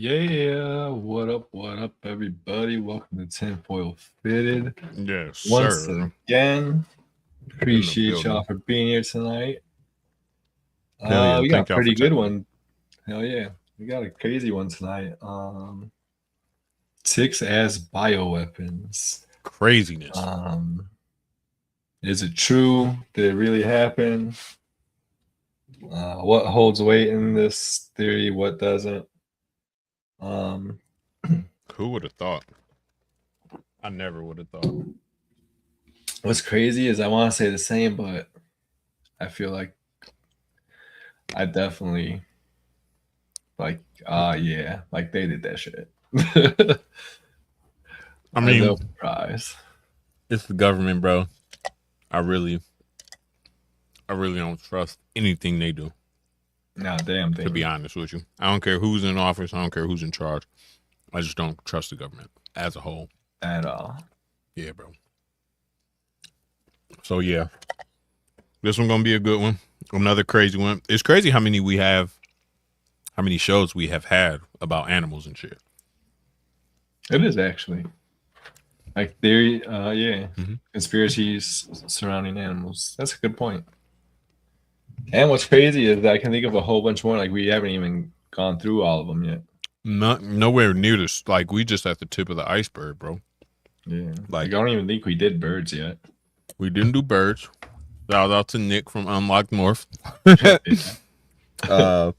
Yeah, what up, everybody? Welcome to Tinfoil Fitted. Yes, Once sir. again, In the appreciate y'all building. for being here tonight. Hell yeah. We got Thank a y'all for pretty good checking in. one. Hell yeah, we got a crazy one tonight. Ticks as bioweapons. Craziness. Um, is it true? Did it really happen? What holds weight in this theory? What doesn't? Um, Who would have thought? I never would have thought. what's crazy is I want to say the same, but I feel like I definitely yeah, like they did that shit. I No mean, surprise. it's the government, bro. I really, I really don't trust anything they do, Nah, damn to be thing honest with you. I don't care who's in office. I don't care who's in charge. I just don't trust the government as a whole. at all. Yeah, bro. So, yeah, this one going to be a good one. Another crazy one. It's crazy how many shows we have had about animals and shit. It is actually like theory. Yeah, Mm-hmm. conspiracies surrounding animals. That's a good point. And what's crazy is that I can think of a whole bunch more. Like we haven't even gone through all of them yet. Not nowhere near this. Like we just at the tip of the iceberg, bro. Yeah, like I Like don't even think we did birds yet. we didn't do birds. Shout out to Nick from Unlocked North. Yeah. uh,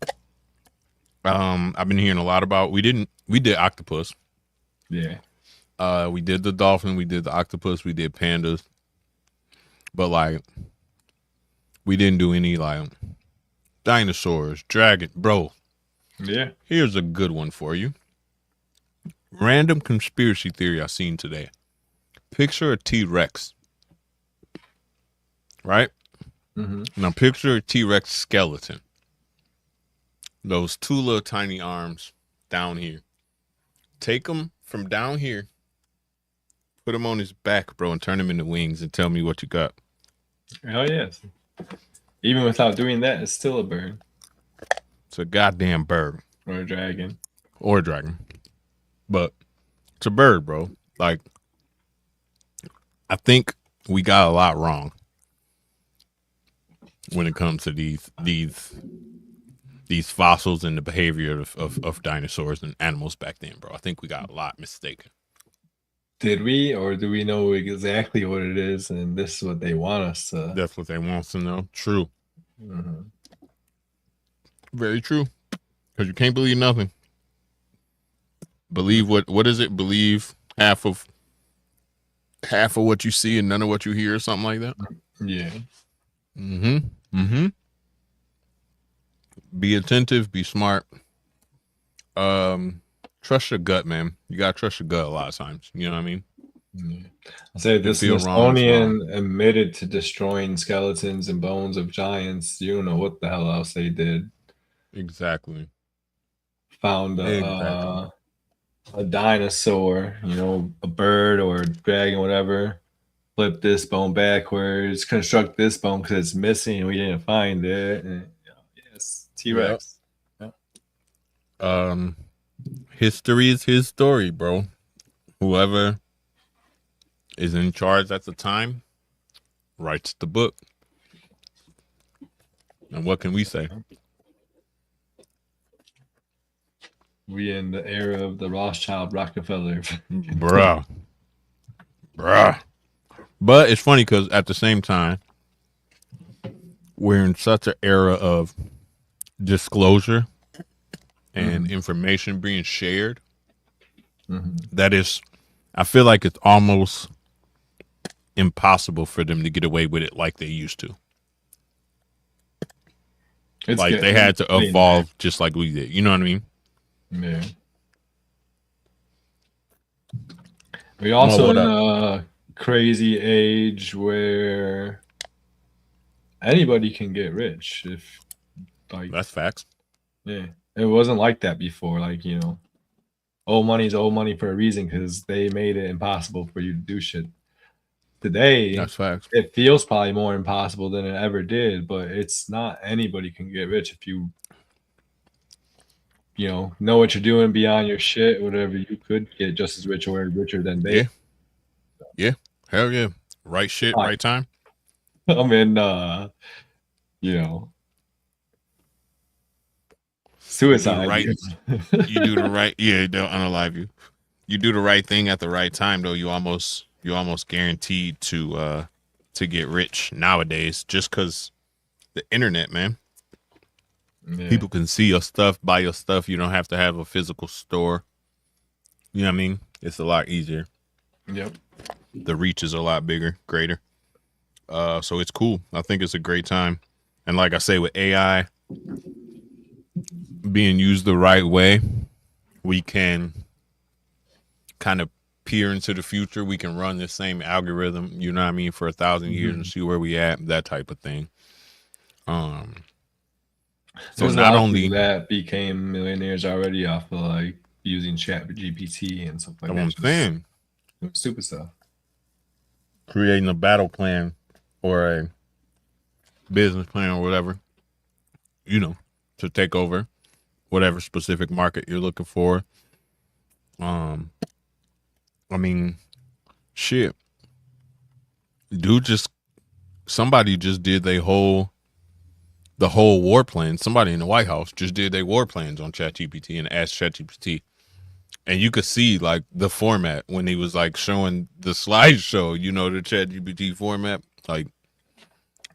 I've been hearing a lot about. We did octopus. Yeah. We did the dolphin. We did the octopus. We did pandas. But like, we didn't do any like dinosaurs, dragon, bro. Yeah. Here's a good one for you. Random conspiracy theory I seen today. Picture a T-Rex. Right? Mm-hmm. Now picture a T-Rex skeleton. Those two little tiny arms down here. Take them from down here, put him on his back, bro, and turn him into wings and tell me what you got. Hell yes. Even without doing that, it's still a bird It's a goddamn bird or a dragon. or a dragon. But it's a bird, bro. Like, I think we got a lot wrong when it comes to these fossils and the behavior of dinosaurs and animals back then, bro. I think we got a lot mistaken. Did we, or do we know exactly what it is, and this is what they want us to? That's what they want to know. True. Mm-hmm. Very true. Because you can't believe nothing. Believe what is it? Believe half of what you see and none of what you hear, or something like that. Yeah. Mm-hmm. Mm-hmm. Be attentive, be smart. Trust your gut, man. You gotta trust your gut a lot of times. You know what I mean? Yeah. I say If it this feel wrong, it's wrong. Smithsonian admitted to destroying skeletons and bones of giants. You don't know what the hell else they did. Exactly. Found Exactly. a dinosaur, a bird or a dragon, whatever. Flip this bone backwards, construct this bone because it's missing. We didn't find it. And, yes, Yep. T-Rex. History is his story, bro. Whoever is in charge at the time writes the book. And what can we say? We in the era of the Rothschild Rockefeller. Bruh. But it's funny because at the same time, we're in such an era of disclosure and information being shared that is, I feel like it's almost impossible for them to get away with it like they used to. They had to evolve just like we did. You know what I mean? Yeah. We also in a crazy age where anybody can get rich if that's facts. Yeah. It wasn't like that before. Like, old money's old money for a reason because they made it impossible for you to do shit. Today, that's facts. It feels probably more impossible than it ever did, but it's not. Anybody can get rich if you know what you're doing beyond your shit, whatever, you could get just as rich or richer than they. Yeah. Yeah. Hell yeah. Right shit, right time. I'm in, You do the suicide. right. You do the right. Yeah, they'll unalive you. You do the right thing at the right time, though. You almost guaranteed to get rich nowadays, just because the internet, man. Yeah. People can see your stuff, buy your stuff. You don't have to have a physical store. You know what I mean? It's a lot easier. Yep. The reach is a lot bigger, greater. So it's cool. I think it's a great time. And like I say, with AI being used the right way, we can kind of peer into the future. We can run the same algorithm, you know what I mean, for 1,000 years and see where we at, that type of thing. So There's not a lot of only people that became millionaires already off of like using Chat GPT and stuff like what that. I'm saying, Stupid stuff. creating a battle plan or a business plan or whatever, to take over whatever specific market you're looking for. I mean, shit. Somebody just did the whole war plan. Somebody in the White House just did their war plans on ChatGPT and asked ChatGPT. And you could see like the format when he was like showing the slideshow, the ChatGPT format. Like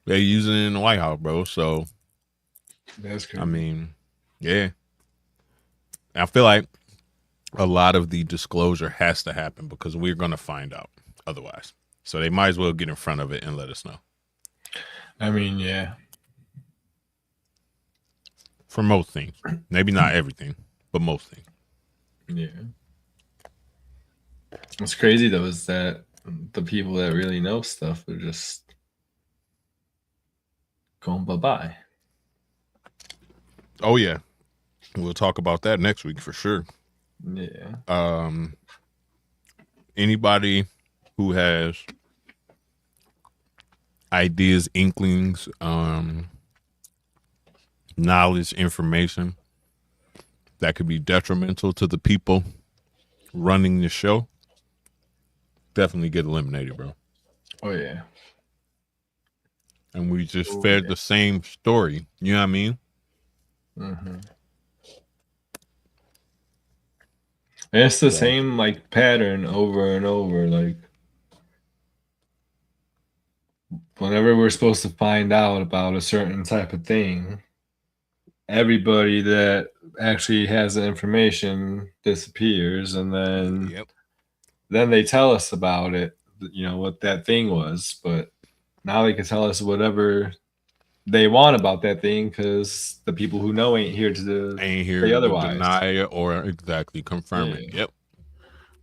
they're using it in the White House, bro. So That's crazy. I mean, yeah. I feel like a lot of the disclosure has to happen because we're gonna find out otherwise. So they might as well get in front of it and let us know. I mean, yeah. For most things. Maybe not everything, but most things. Yeah. What's crazy though is that the people that really know stuff are just going bye-bye. Oh yeah. We'll talk about that next week for sure. Yeah. Anybody who has ideas, inklings, knowledge, information that could be detrimental to the people running the show, definitely get eliminated, bro. Oh yeah. And we just fed the same story. You know what I mean? Mm-hmm. And it's the same like pattern over and over. Like whenever we're supposed to find out about a certain type of thing, everybody that actually has the information disappears, and then they tell us about it, what that thing was, but now they can tell us whatever they want about that thing because the people who know ain't here to say otherwise. Deny it or exactly confirm it.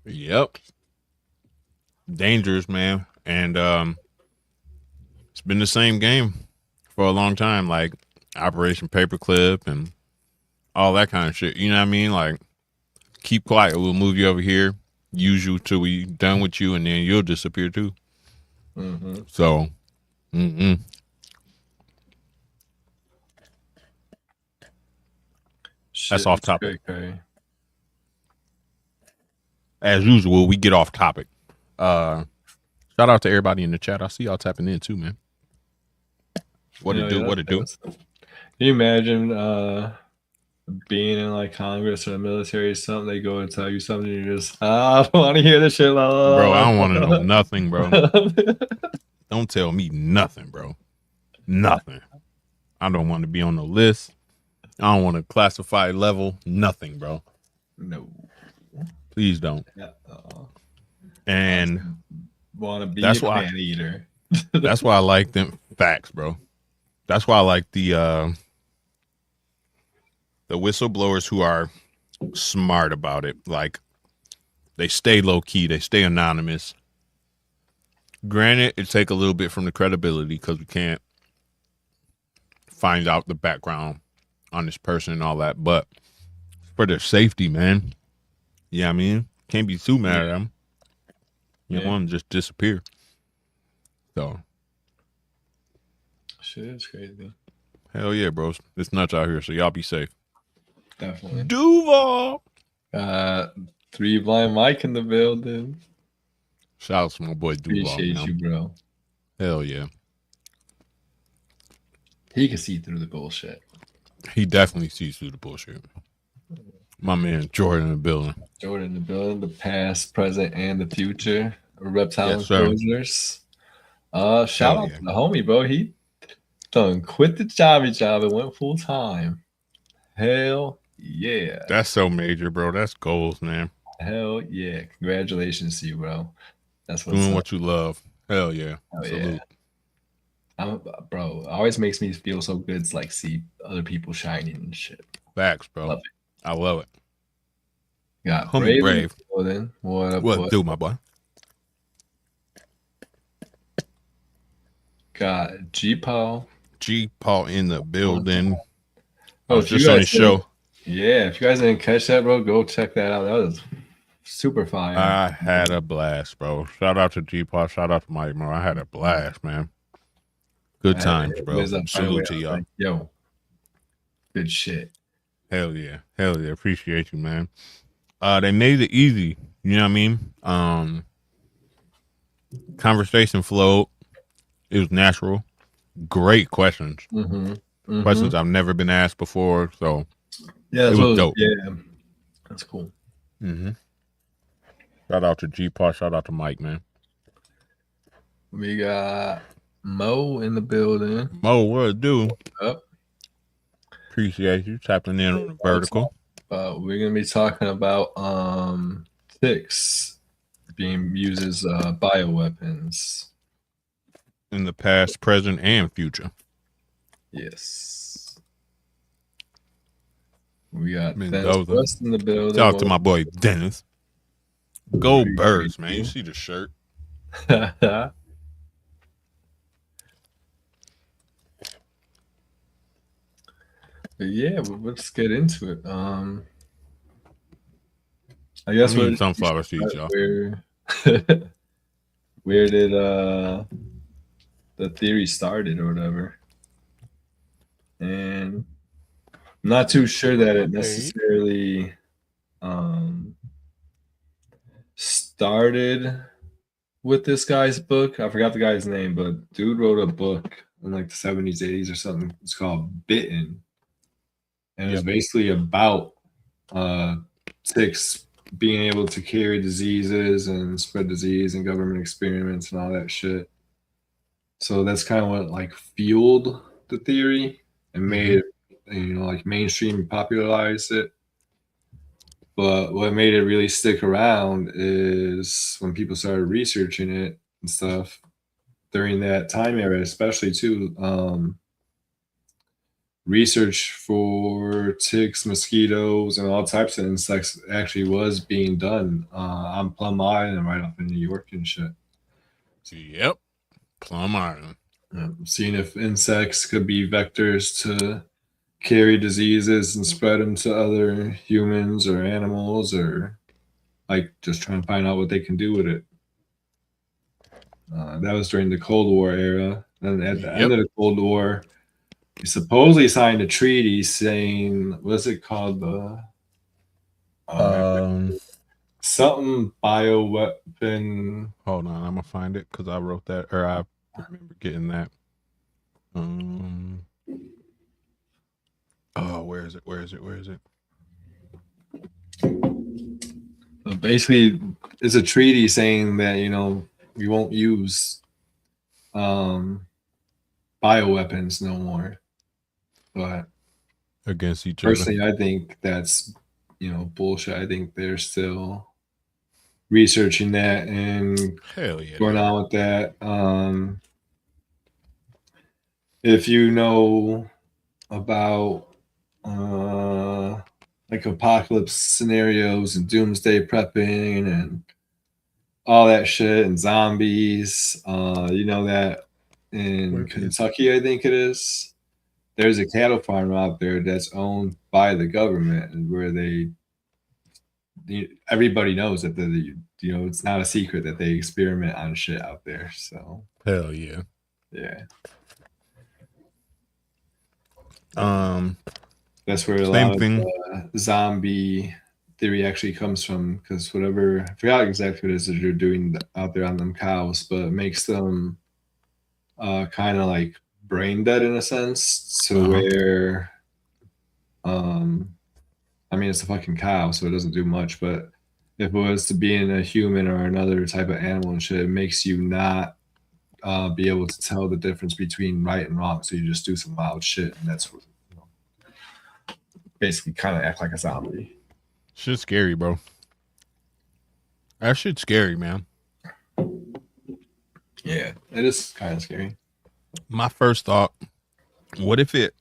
Yep. Dangerous, man. And it's been the same game for a long time, like Operation Paperclip and all that kind of shit. You know what I mean? Like, keep quiet. We'll move you over here, use you till we done with you, and then you'll disappear too. Mm-hmm. So, that's off topic. Okay. As usual, we get off topic. Shout out to everybody in the chat. I see y'all tapping in too, man. What it do? Can you imagine being in like Congress or the military or something? They go and tell you something, and you're just, I don't want to hear this shit. Bro, I don't want to know nothing, bro. Don't tell me nothing, bro. Nothing. I don't want to be on the list. I don't want to classify level. Nothing, bro. No. Please don't. Yeah. And want to be a man eater. That's why I like them facts, bro. That's why I like the whistleblowers who are smart about it. Like, they stay low key, they stay anonymous. Granted, it take a little bit from the credibility because we can't find out the background on this person and all that, but for their safety, man. Yeah, I mean, can't be too mad at them. You don't want to just disappear. So, shit is crazy. Hell yeah, bros. It's nuts out here, so y'all be safe. Definitely. Duval. Three Blind Mike in the building. Shout out to my boy Duval. Appreciate you, bro. Hell yeah. He can see through the bullshit. He definitely sees through the bullshit. My man Jordan in the building. Jordan in the building, the past, present, and the future. Reptile Yes, sir. enclosures. Shout Hell out yeah. to the homie, bro. He done quit the job and went full time. Hell yeah. That's so major, bro. That's goals, man. Hell yeah. Congratulations to you, bro. That's what's Doing up. what you love. Hell yeah. Hell Salute. yeah. Bro, it always makes me feel so good to like see other people shining and shit. Facts, bro. Love I love it. Got Homie Brave. Building. What up, What do, my boy? Got G-Paul. G-Paul in the building. Oh, I was just on his show. Yeah, if you guys didn't catch that, bro, go check that out. That was super fire. I had a blast, bro. Shout out to G-Paul. Shout out to Mike, bro. I had a blast, man. Good times, bro. Salute to y'all. Like, yo, good shit. Hell yeah. Hell yeah. Appreciate you, man. They made it easy. You know what I mean? Conversation flowed. It was natural. Great questions. Questions I've never been asked before. So yeah, it was dope. Yeah, that's cool. Shout out to G-Paul. Shout out to Mike, man. We got Mo in the building. Mo, what it do? Up. Appreciate you tapping in on the vertical. We're gonna be talking about ticks being used as bioweapons in the past, present, and future. Yes. We got Dennis in the building. Shout out to my boy Dennis. Go Birds, man. You see the shirt. Yeah, let's get into it. I guess we're sunflower seeds, y'all. Where did the theory started or whatever? And I'm not too sure that it necessarily started with this guy's book. I forgot the guy's name, but dude wrote a book in like the 70s, 80s or something. It's called Bitten. And it's basically about ticks being able to carry diseases and spread disease and government experiments and all that shit. So that's kind of what like fueled the theory and made it, like mainstream popularized it. But what made it really stick around is when people started researching it and stuff during that time era, especially too. Research for ticks, mosquitoes, and all types of insects actually was being done on Plum Island right up in New York and shit. Yep, Plum Island. Seeing if insects could be vectors to carry diseases and spread them to other humans or animals, or like just trying to find out what they can do with it. That was during the Cold War era. And at the end of the Cold War, he supposedly signed a treaty saying, what's it called? Something bioweapon. Hold on, I'm gonna find it because I wrote that, or I remember getting that. Oh, where is it? So basically, it's a treaty saying that we won't use bioweapons no more. But against each personally, I think that's bullshit. I think they're still researching that and going on with that. If you know about like apocalypse scenarios and doomsday prepping and all that shit and zombies, that in Kentucky, I think it is. There's a cattle farm out there that's owned by the government, and where everybody knows that it's not a secret that they experiment on shit out there. So hell yeah. That's where a same lot thing. Of zombie theory actually comes from, because whatever, I forgot exactly what it is that you're doing out there on them cows, but it makes them kind of like brain dead in a sense, to where I mean, it's a fucking cow, so it doesn't do much, but if it was to be in a human or another type of animal and shit, it makes you not be able to tell the difference between right and wrong. So you just do some wild shit, and that's what, basically kind of act like a zombie. Shit's scary, bro. That shit's scary, man. Yeah, it is kind of scary. My first thought, what if it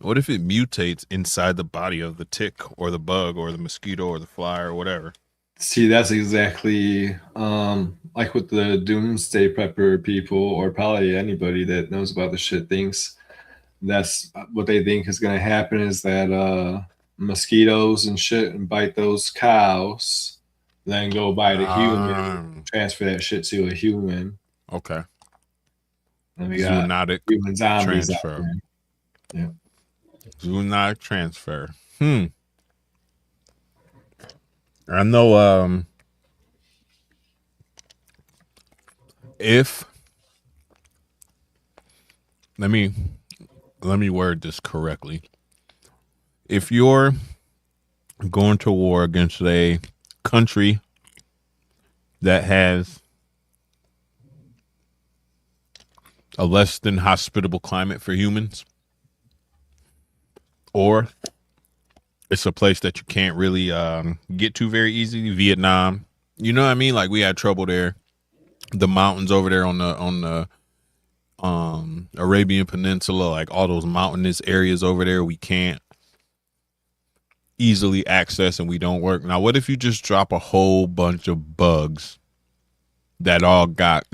mutates inside the body of the tick or the bug or the mosquito or the fly or whatever? See, that's exactly like what the doomsday prepper people, or probably anybody that knows about the shit, thinks. That's what they think is going to happen, is that mosquitoes and shit and bite those cows, then go bite a human, transfer that shit to a human. Okay. And we got Zoonotic human zombies transfer. out there. Yeah. Zoonotic transfer. I know if let me word this correctly. If you're going to war against a country that has a less than hospitable climate for humans, or it's a place that you can't really get to very easily, Vietnam, you know what I mean? Like, we had trouble there. The mountains over there on the Arabian Peninsula, like all those mountainous areas over there, we can't easily access and we don't work. Now, what if you just drop a whole bunch of bugs that all got,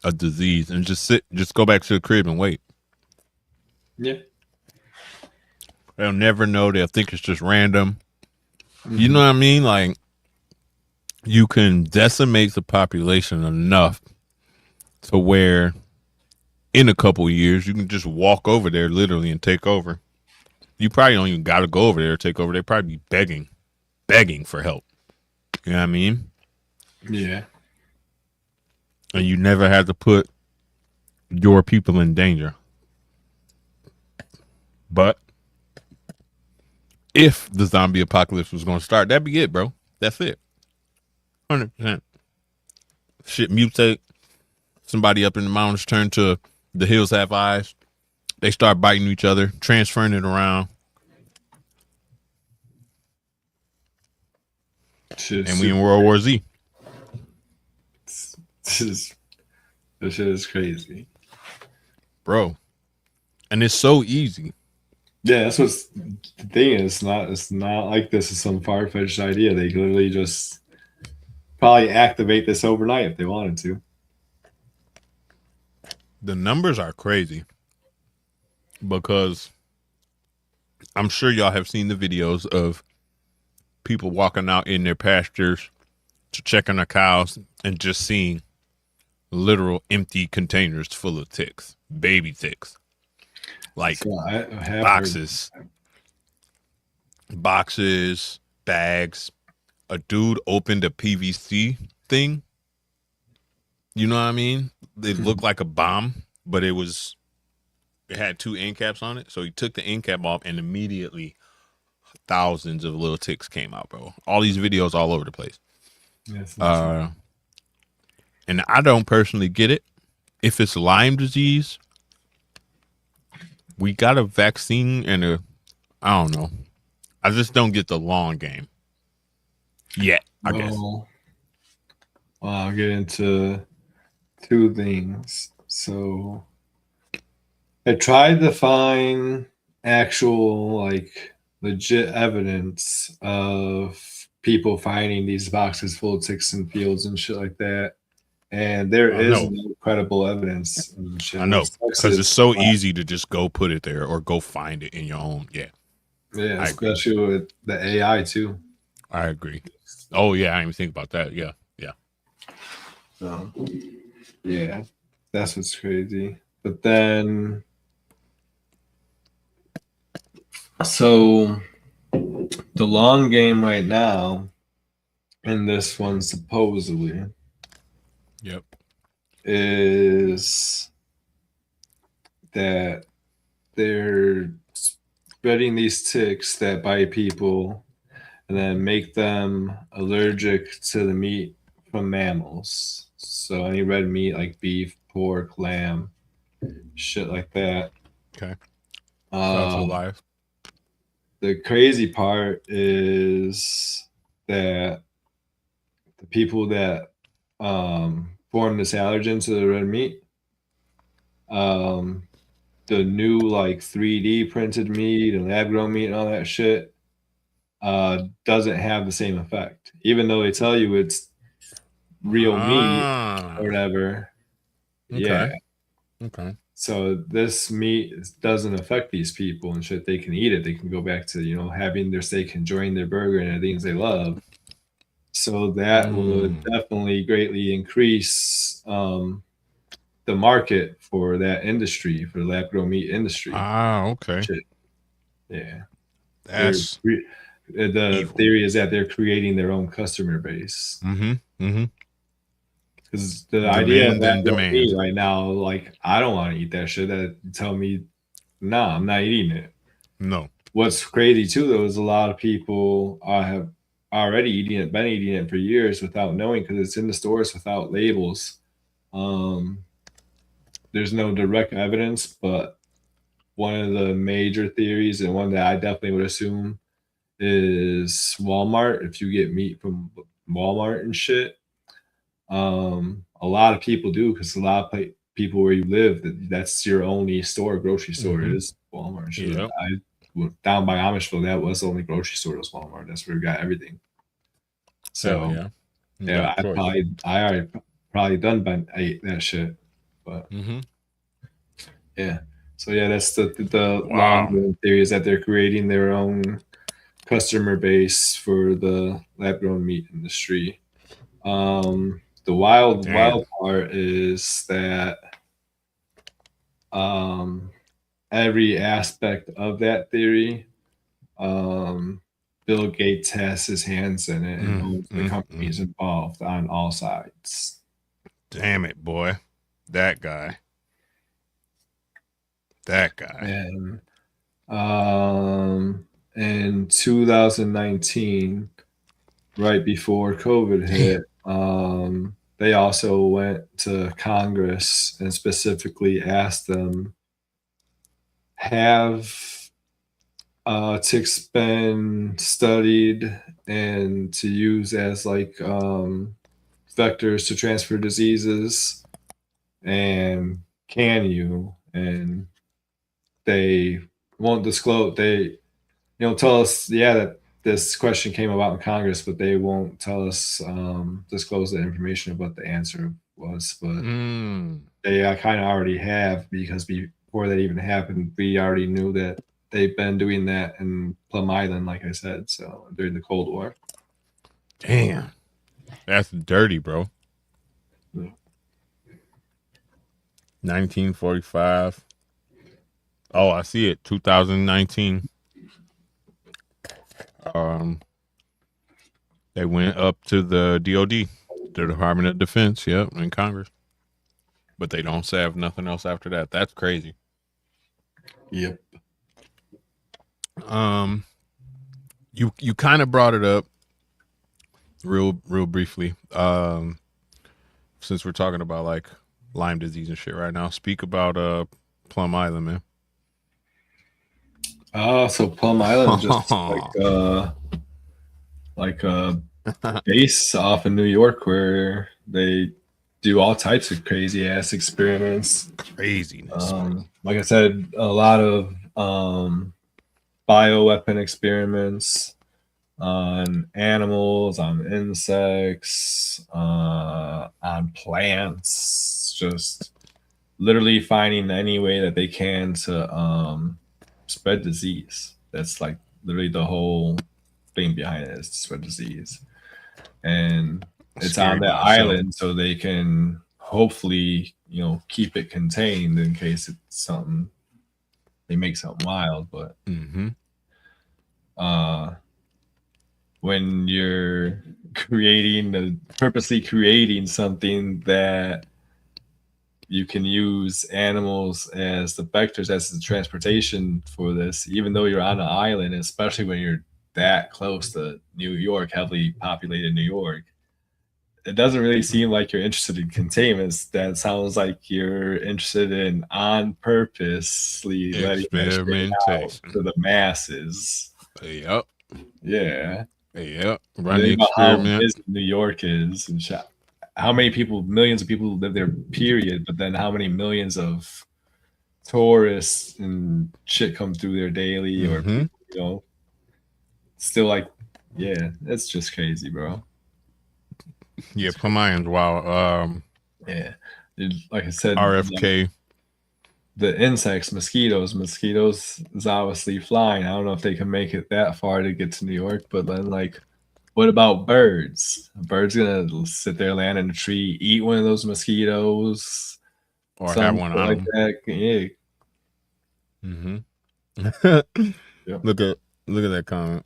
a disease, and just go back to the crib and wait? Yeah. They'll never know. They'll think it's just random. You know what I mean? Like, you can decimate the population enough to where in a couple of years you can just walk over there literally and take over. You probably don't even got to go over there to take over. They probably be begging for help. You know what I mean? Yeah. And you never had to put your people in danger. But if the zombie apocalypse was going to start, that'd be it, bro. That's it. 100%. Shit mutate. Somebody up in the mountains turn to the hills have eyes. They start biting each other, transferring it around. And we in World War Z. This shit is crazy, bro. And it's so easy. Yeah, that's what's the thing is. It's not like this is some far-fetched idea. They literally just probably activate this overnight if they wanted to. The numbers are crazy, because I'm sure y'all have seen the videos of people walking out in their pastures to check on their cows and just seeing literal empty containers full of ticks, baby ticks, like boxes, bags. A dude opened a PVC thing. You know what I mean? It looked like a bomb, but it had two end caps on it. So he took the end cap off, and immediately thousands of little ticks came out, bro. All these videos all over the place. Yes, and I don't personally get it. If it's Lyme disease, we got a vaccine and I don't know. I just don't get the long game yet, I guess. Well, I'll get into two things. So I tried to find actual, like, legit evidence of people finding these boxes full of ticks in fields and shit like that. And there is no credible evidence. And shit. I know, because it's so easy to just go put it there or go find it in your own. Yeah. Yeah, especially with the AI too. I agree. Oh yeah, I didn't even think about that. Yeah, yeah. So, yeah, that's what's crazy. But then So the long game right now, and this one supposedly Yep. is that they're spreading these ticks that bite people and then make them allergic to the meat from mammals. So any red meat like beef, pork, lamb, shit like that. Okay. Shout out to Um, Elias. the crazy part is that the people that form this allergen to the red meat, um, the new like 3D printed meat and lab grown meat and all that shit doesn't have the same effect. Even though they tell you it's real meat or Ah. whatever. Yeah. Okay. Okay. So this meat doesn't affect these people and shit. They can eat it. They can go back to, having their steak, enjoying their burger and the things they love. So that would Mm. definitely greatly increase the market for that industry, for the lab grown meat industry. Ah. Okay. Shit. Yeah. That's The evil. theory is that they're creating their own customer base. Mm-hmm. Mm-hmm. Because the idea of Demand lab and grown meat demand. right now, like, I don't want to eat that shit. That tell me, no, I'm not eating it. No. What's crazy too, though, is a lot of people have already been eating it for years without knowing because it's in the stores without labels. Um, there's no direct evidence, but one of the major theories and one that I definitely would assume is Walmart. If you get meat from Walmart and shit, a lot of people do because a lot of people where you live, that's your only store, grocery store Mm-hmm. is Walmart and shit. Yep. Down by Amishville, that was the only grocery store was Walmart. That's where we got everything. Hell So yeah. You got yeah, a choice. I already probably done been ate that shit. But Mm-hmm. yeah. So yeah, that's the long Wow. term theory is that they're creating their own customer base for the lab grown meat industry. The Damn. wild part is that um, every aspect of that theory, um, Bill Gates has his hands in it and Mm, owns the mm, mm. companies involved on all sides. Damn it, boy. That guy. That guy. And in 2019, right before COVID Damn. hit, they also went to Congress and specifically asked them, have ticks been studied and to use as like vectors to transfer diseases? And can you? And they won't disclose. They tell us, yeah, that this question came about in Congress, but they won't tell us, disclose the information of what the answer was. But Mm. they kind of already have, because before that even happened, we already knew that they've been doing that in Plum Island, like I said, so during the Cold War. Damn. That's dirty, bro. Yeah. 1945. Oh, I see it. 2019. Um, they went up to the DOD, the Department of Defense. Yep, in Congress, but they don't say have nothing else after that. That's crazy. Yep. You kind of brought it up real briefly. Since we're talking about like Lyme disease and shit right now, speak about Plum Island, man. So Plum Island, just like a base off in New York where they do all types of crazy ass experiments. Craziness, bro. Like I said, a lot of bioweapon experiments on animals, on insects, on plants, just literally finding any way that they can to spread disease. That's like literally the whole thing behind it, is to spread disease. And it's Scary on that by itself. island so they can hopefully, keep it contained in case it's something, they make something wild. But Mm-hmm. when you're purposely creating something that you can use animals as the vectors, as the transportation for this, even though you're on an island, especially when you're that close to New York, heavily populated New York. It doesn't really seem like you're interested in containments. That sounds like you're interested in on purposely letting that shit out Experimentation. to the masses. Yep. Yeah. Yep. Run the Think about how experiment. busy New York is and shit. How many people, millions of people live there, period. But then how many millions of tourists and shit come through there daily, or Mm-hmm. people, still like, yeah, it's just crazy, bro. Yeah, Plum wow. Yeah. Like I said, RFK. the insects, mosquitoes is obviously flying. I don't know if they can make it that far to get to New York, but then like, what about birds? A bird's gonna sit there, land in a tree, eat one of those mosquitoes, Or have something one on like them. that. Yeah. Mm-hmm. Yep. Look at that comment.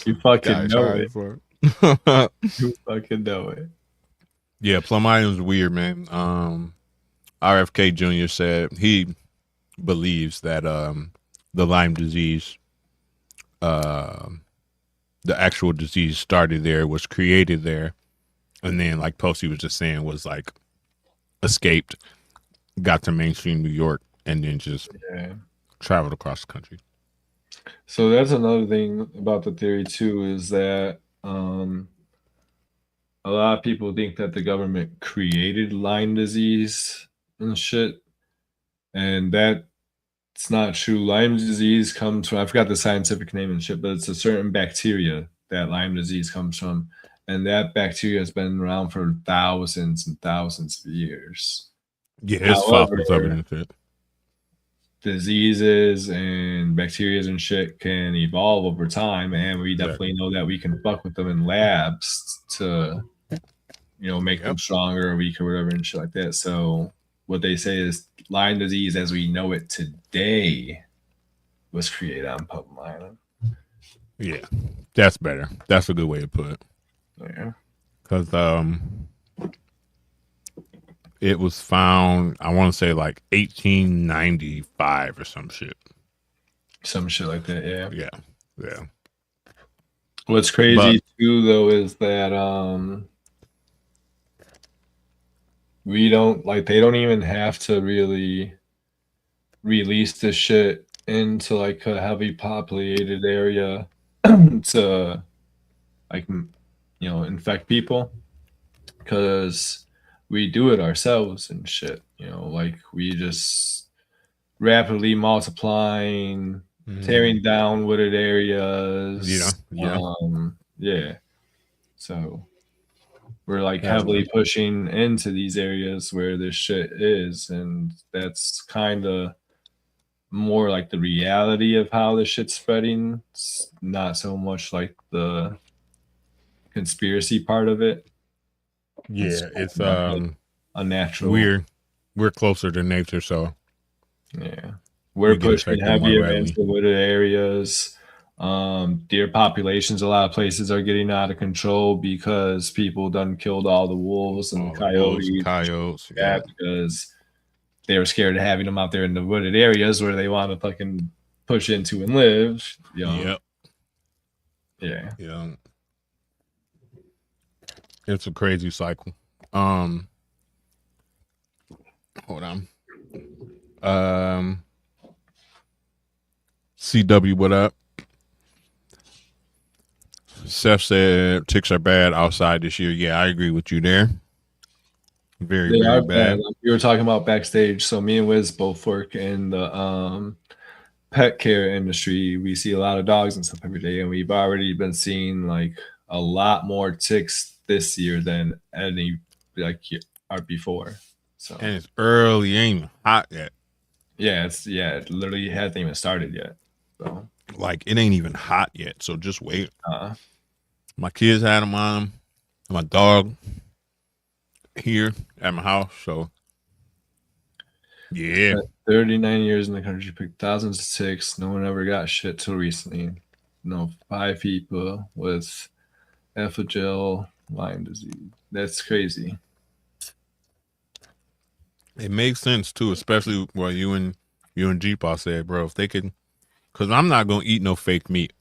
You fucking Guys, know sorry it. for You fucking know it. Yeah, Plum Island's weird, man. RFK Jr. said he believes that the Lyme disease, uh, the actual disease started there, was created there, and then like Posey was just saying, was like escaped, got to mainstream New York, and then just traveled across the country. So that's another thing about the theory too, is that a lot of people think that the government created Lyme disease and shit, and that's not true. Lyme disease comes from, I forgot the scientific name and shit, but it's a certain bacteria that Lyme disease comes from, and that bacteria has been around for thousands and thousands of years. Yeah, it's However, fossils of it and shit. diseases and bacteria and shit can evolve over time, and we definitely know that we can fuck with them in labs to, make them stronger or weaker or whatever and shit like that. So what they say is Lyme disease as we know it today was created on Plum Island. Yeah, that's better. That's a good way to put it. Yeah. Because it was found, I want to say like 1895 or some shit. Some shit like that, yeah. Yeah, yeah. What's crazy too, though, is that we don't, like, they don't even have to really release this shit into like a heavy populated area to, like, infect people, because we do it ourselves and shit. Like, we just rapidly multiplying, tearing down wooded areas. Yeah. So we're like heavily pushing into these areas where this shit is, and that's kind of more like the reality of how this shit's spreading. It's not so much like the conspiracy part of it. Yeah, it's unnatural. We're closer to nature, so yeah, we're pushing heavier into wooded areas. Deer populations, a lot of places are getting out of control because people done killed all the wolves and coyotes. Yeah, because they were scared of having them out there in the wooded areas where they want to fucking push into and live. Yep. Yeah. Yeah. It's a crazy cycle. Hold on. CW, what up? Seth said ticks are bad outside this year. Yeah, I agree with you there. Very, very bad. Like we were talking about backstage. So me and Wiz both work in the pet care industry. We see a lot of dogs and stuff every day, and we've already been seeing like a lot more ticks this year than any like before. So, and it's early, ain't even hot yet. Yeah, it literally hasn't even started yet. So like it ain't even hot yet. So just wait. My kids had them on, my dog here at my house. So Yeah. Spent 39 years in the country, picked thousands of ticks. No one ever got shit till recently. No, 5 people with Ftted Lyme disease. That's crazy. It makes sense too, especially what you and G-Paw said, bro. If they could, because I'm not gonna eat no fake meat,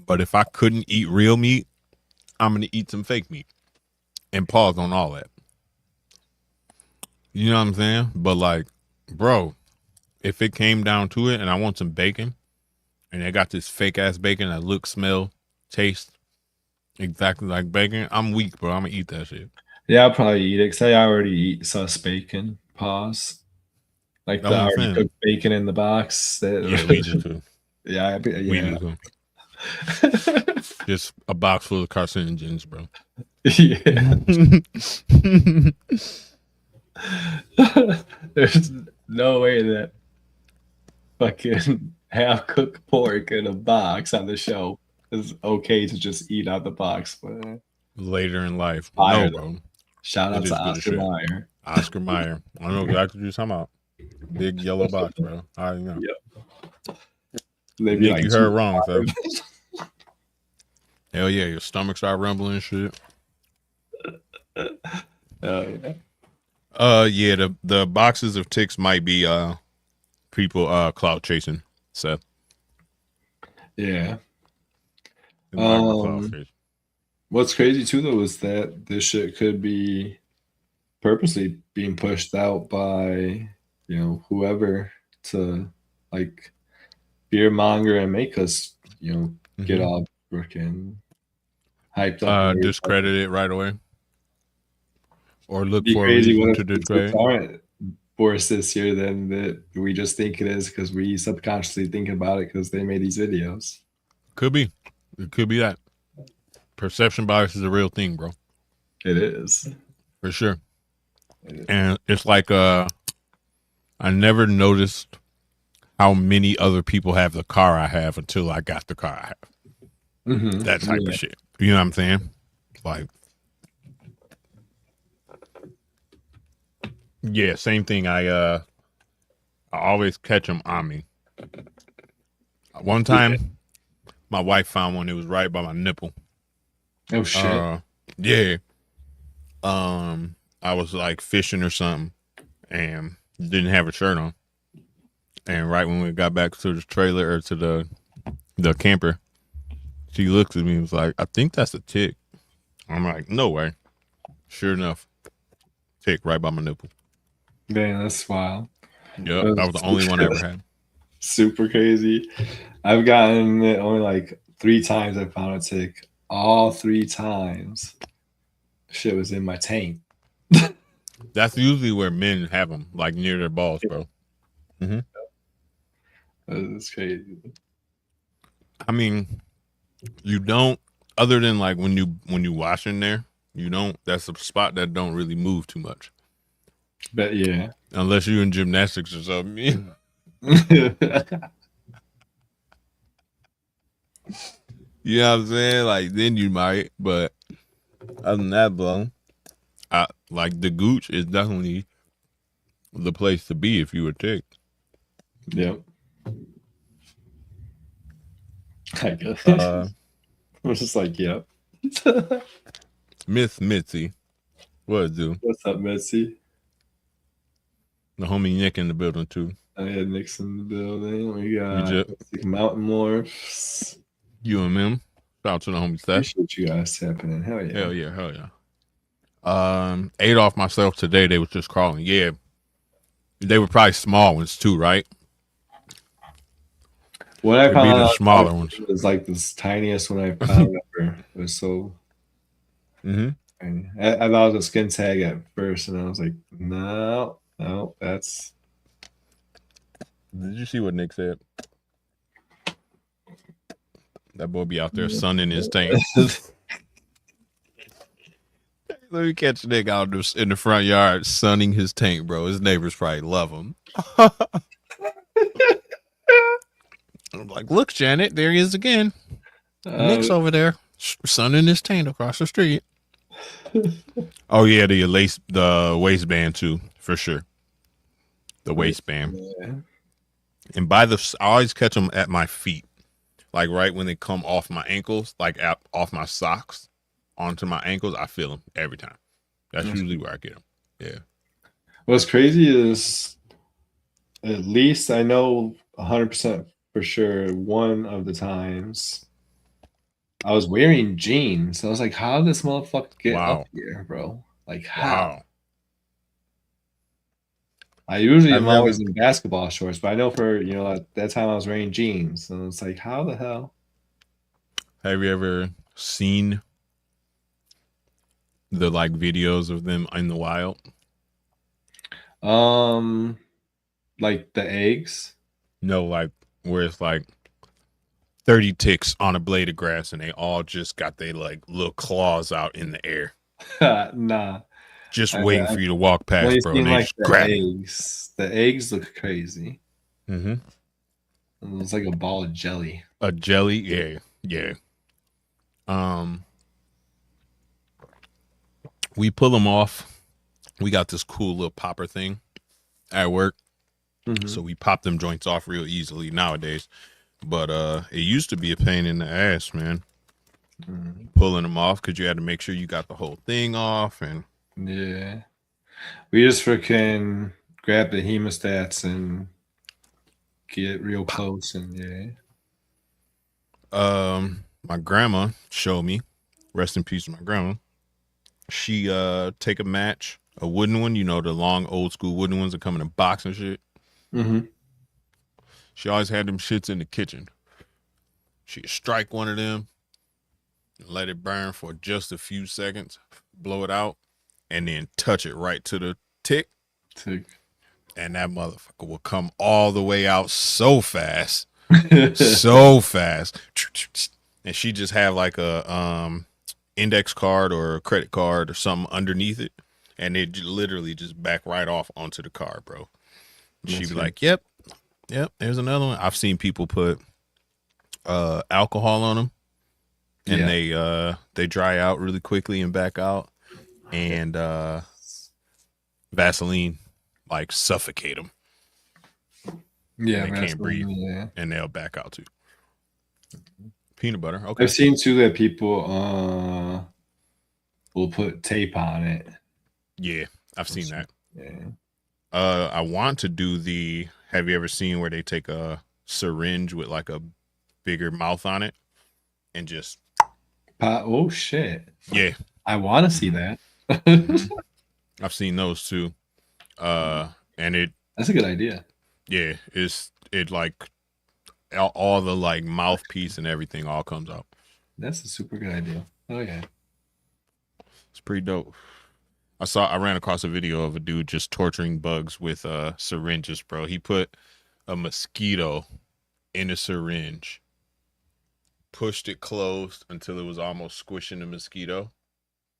but if I couldn't eat real meat, I'm gonna eat some fake meat and pause on all that. You know what I'm saying? But like, bro, if it came down to it, and I want some bacon, and they got this fake ass bacon that looks, smell, taste exactly like bacon, I'm weak, bro. I'm gonna eat that shit. Yeah, I'll probably eat it because I already eat sus bacon. Pause. Like That's the what I'm already saying. cooked bacon in the box. Yeah, we do too. Yeah, We yeah. do too. Just a box full of carcinogens, bro. Yeah. There's no way that fucking half cooked pork in a box on the shelf is okay to just eat out the box. But Later in life. fire No, though. bro. Shout It out to is good as Oscar shit. Mayer. Oscar Mayer. I know exactly what you're talking about. Big yellow box, bro. I already know. Yep. They'd be Nick, like, you heard wrong, so. Hell yeah, your stomach start rumbling and shit. oh yeah. Yeah, the boxes of ticks might be people clout chasing. So Yeah. it might be clout chasing. What's crazy too though is that this shit could be purposely being pushed out by, you know, whoever to like fear monger and make us, you know, get all freaking hyped up. Discredit it right away. Or It'd look be for a crazy. reason What to if the ticks discredit. aren't worse this year than that we just think it is because we subconsciously thinking about it because they made these videos. Could be. It could be that. Perception bias is a real thing, bro. It is. For sure. And it's like I never noticed how many other people have the car I have until I got the car I have. Mm-hmm. That type of shit. You know what I'm saying? Like, yeah, same thing. I always catch them on me. One time, my wife found one. It was right by my nipple. Oh shit. Yeah. I was like fishing or something, and didn't have a shirt on. And right when we got back to the trailer or to the camper, she looks at me and was like, "I think that's a tick." I'm like, "No way." Sure enough, tick right by my nipple. Man, that's wild. Yep, that was the only one I ever had. Super crazy. I've gotten it only like 3 times I found a tick. All 3 times. Shit was in my tank. That's usually where men have them, like near their balls, bro. Mm-hmm. That's crazy. I mean, you don't, other than like when you wash in there, you don't. That's a spot that don't really move too much. But yeah. Unless you're in gymnastics or something. You know what I'm saying? Like then you might, but other than that, bro, like the gooch is definitely the place to be if you were tick. Yep. I guess. I was just like, yep. Miss Mitzi. What it do? What's up, Mitzi? The homie Nick in the building too. I had Nick's in the building. We got Mountain Morphs. You and him. Shout out to the homie Steph. Appreciate you guys happening. Hell yeah. Hell yeah, hell yeah. Ate off myself today. They was just crawling. Yeah. They were probably small ones too, right? What I found out smaller ones. It was like this tiniest one I found ever. It was so tiny. I thought it was a skin tag at first, and I was like, no, that's. Did you see what Nick said? That boy be out there sunning his tank. Let me catch Nick out in the front yard sunning his tank, bro. His neighbors probably love him. I'm like, look, Janet, there he is again. Nick's over there sunning his tank across the street. Oh yeah, the waistband too, for sure. the waistband. Yeah. And I always catch them at my feet, like right when they come off my ankles, like off my socks onto my ankles. I feel them every time. That's usually where I get them. Yeah. What's crazy is, at least I know 100% for sure, one of the times I was wearing jeans. I was like, how did this motherfucker get up Wow. here, bro? Like, how? Wow. I usually Have am you ever always in basketball shorts, but I know for, at that time I was wearing jeans. And it's like, how the hell? seen the like videos of them in the wild? Like the eggs? No, like where it's like 30 ticks on a blade of grass and they all just got their like little claws out in the air, Nah. just I, waiting I've for you to walk past, only bro, seen and they like just the grab you. eggs. The eggs look crazy. Mm-hmm. It was like a ball of jelly. A jelly, yeah, yeah. Um, we pull them off. We got this cool little popper thing at work, so we pop them joints off real easily nowadays. But it used to be a pain in the ass, man. Pulling them off because you had to make sure you got the whole thing off, and Yeah. We just freaking grab the hemostats and get real close, and yeah. My grandma showed me, rest in peace to my grandma. She take a match, a wooden one, the long old school wooden ones that come in a box and shit. She always had them shits in the kitchen. She'd strike one of them, let it burn for just a few seconds, blow it out, and then touch it right to the tick. And that motherfucker will come all the way out so fast. So fast. And she just have like a index card or a credit card or something underneath it, and it literally just back right off onto the card, bro. She'd be like, yep, there's another one. I've seen people put alcohol on them, and they dry out really quickly and back out, and Vaseline like suffocate them. Yeah, and they can't breathe, yeah. and they'll back out too. Peanut butter. Okay. I've seen too that people will put tape on it. Yeah, I've seen that. Yeah. I want to do the. Have you ever seen where they take a syringe with like a bigger mouth on it and just? Oh shit! Yeah, I want to see that. I've seen those too. And that's a good idea. Yeah, it like all the like mouthpiece and everything all comes out. That's a super good idea. Oh yeah, it's pretty dope. I ran across a video of a dude just torturing bugs with syringes, bro. He put a mosquito in a syringe, pushed it closed until it was almost squishing the mosquito,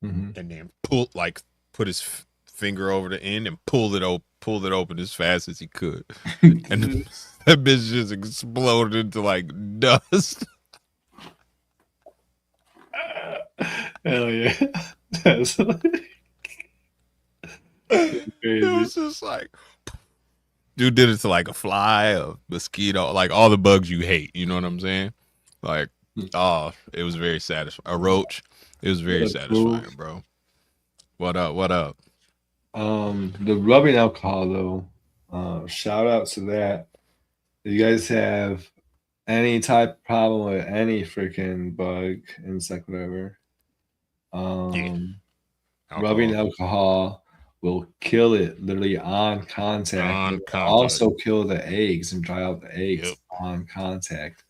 and then put his finger over the end and pulled it open as fast as he could. And that bitch just exploded into like dust. Hell yeah. That's crazy. It was just like, dude did it to like a fly, a mosquito, like all the bugs you hate. You know what I'm saying? Like, oh, it was very satisfying. A roach. It was very satisfying, bro. What up? What up? The rubbing alcohol though, shout out to that. If you guys have any type of problem with any freaking bug, insect, whatever, rubbing alcohol will kill it literally on contact. Also kill the eggs and dry out the eggs on contact.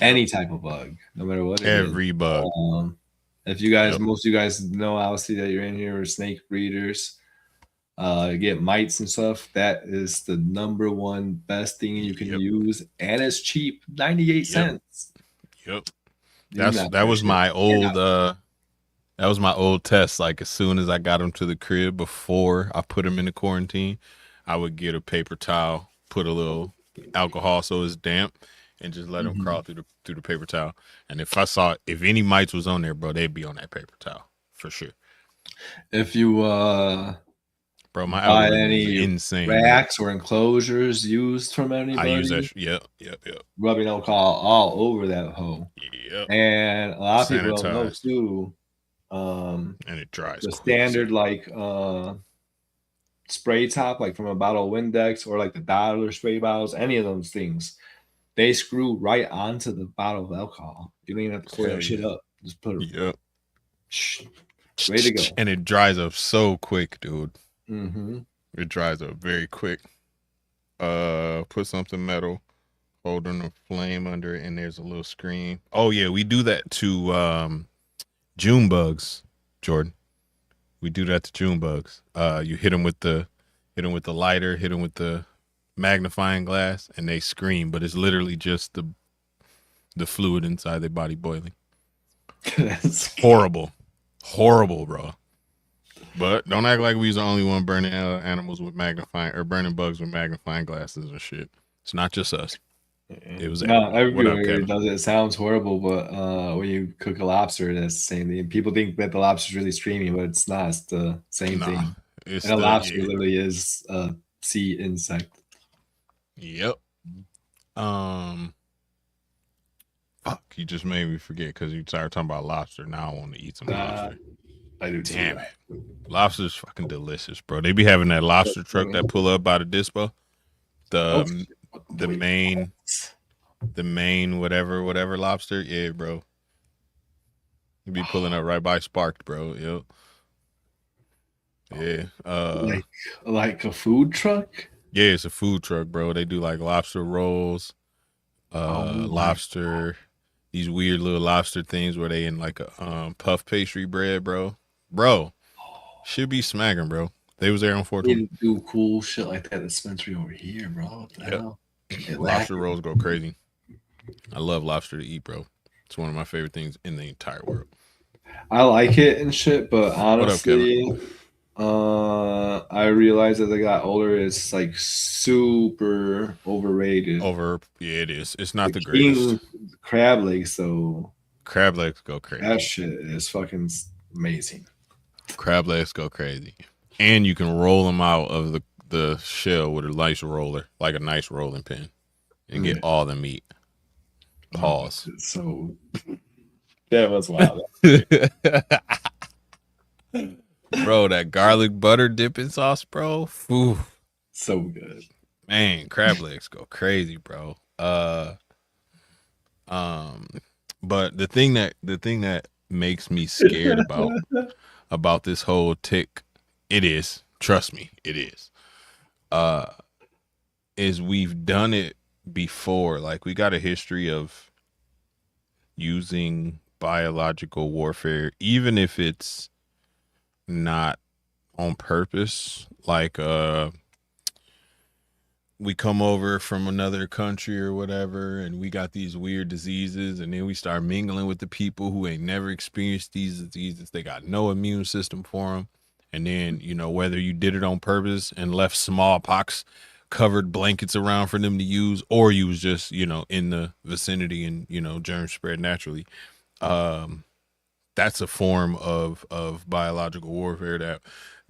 Any type of bug, no matter what it is. Every bug. If you guys, most of you guys know, obviously, that you're in here are snake breeders, get mites and stuff. That is the number one best thing you can use, and it's cheap, 98 cents. Yep. That was my old that was my old test. Like as soon as I got him to the crib, before I put him in the quarantine, I would get a paper towel, put a little alcohol so it's damp, and just let him crawl through the paper towel. And if any mites was on there, bro, they'd be on that paper towel for sure. If you bro. My buy algorithm is any insane, bro. racks or enclosures used from anybody. I use that. Yep. Rubbing alcohol all over that hoe. Yep. And a lot of people don't know Sanitized. too. And it dries The crazy. standard like spray top, like from a bottle of Windex or like the dollar spray bottles, any of those things, they screw right onto the bottle of alcohol. You don't even have to pour Hell that shit yeah. up. Just put it Yep. ready to go. And it dries up so quick, dude. Mm-hmm. It dries up very quick. Put something metal holding a flame under it, and there's a little screen. Oh yeah, we do that to June bugs, Jordan. We do that to June bugs. You hit them with the lighter, hit them with the magnifying glass, and they scream. But it's literally just the fluid inside their body boiling. That's Horrible, bro. But don't act like we was the only one burning animals with magnifying or burning bugs with magnifying glasses and shit. It's not just us. It was no, what up, everywhere Kevin? it does it. It sounds horrible, but when you cook a lobster, that's the same thing. People think that the lobster's really streamy, but it's not. It's the same Nah, thing. it's And a the lobster literally is a sea insect. Yep. Fuck, you just made me forget because you started talking about lobster. Now I want to eat some lobster. I do too. Damn it. Lobster's fucking delicious, bro. They be having that lobster truck that pull up by the dispo. The main whatever lobster. Yeah, bro. You be pulling up right by Sparked, bro. Yep. Yeah. Like a food truck? Yeah, it's a food truck, bro. They do like lobster rolls, lobster, these weird little lobster things where they in like a puff pastry bread, bro. Should be smacking, bro. They was there on 420. They do cool shit like that dispensary over here, bro. What the hell? Lobster rolls go crazy. I love lobster to eat, bro. It's one of my favorite things in the entire world. I like it and shit, but honestly, What up, I realized as I got older, it's like super overrated. Yeah, it is. It's not the king greatest. crab legs, though. Crab legs go crazy. That shit is fucking amazing. Crab legs go crazy. And you can roll them out of the shell with a nice roller, like a nice rolling pin, and get all the meat. Pause. So that was wild. Bro, that garlic butter dipping sauce, bro. Ooh. So good. Man, crab legs go crazy, bro. But the thing that makes me scared about this whole tick, it is, trust me, it is we've done it before. Like, we got a history of using biological warfare, even if it's not on purpose. Like, we come over from another country or whatever, and we got these weird diseases, and then we start mingling with the people who ain't never experienced these diseases. They got no immune system for them. And then, whether you did it on purpose and left smallpox covered blankets around for them to use, or you was just, in the vicinity and, germs spread naturally. That's a form of biological warfare that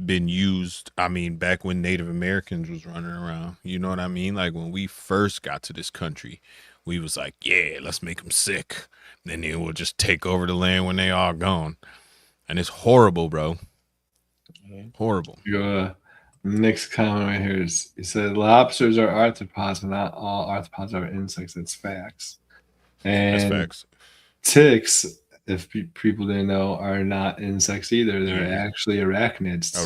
been used. I mean, back when Native Americans was running around, you know what I mean? Like, when we first got to this country, we was like, yeah, let's make them sick. And then we'll just take over the land when they all gone. And it's horrible, bro. Horrible. Your next comment right here is, it said lobsters are arthropods, but not all arthropods are insects. That's facts. And that's facts. Ticks, if people didn't know, are not insects either. They're actually arachnids.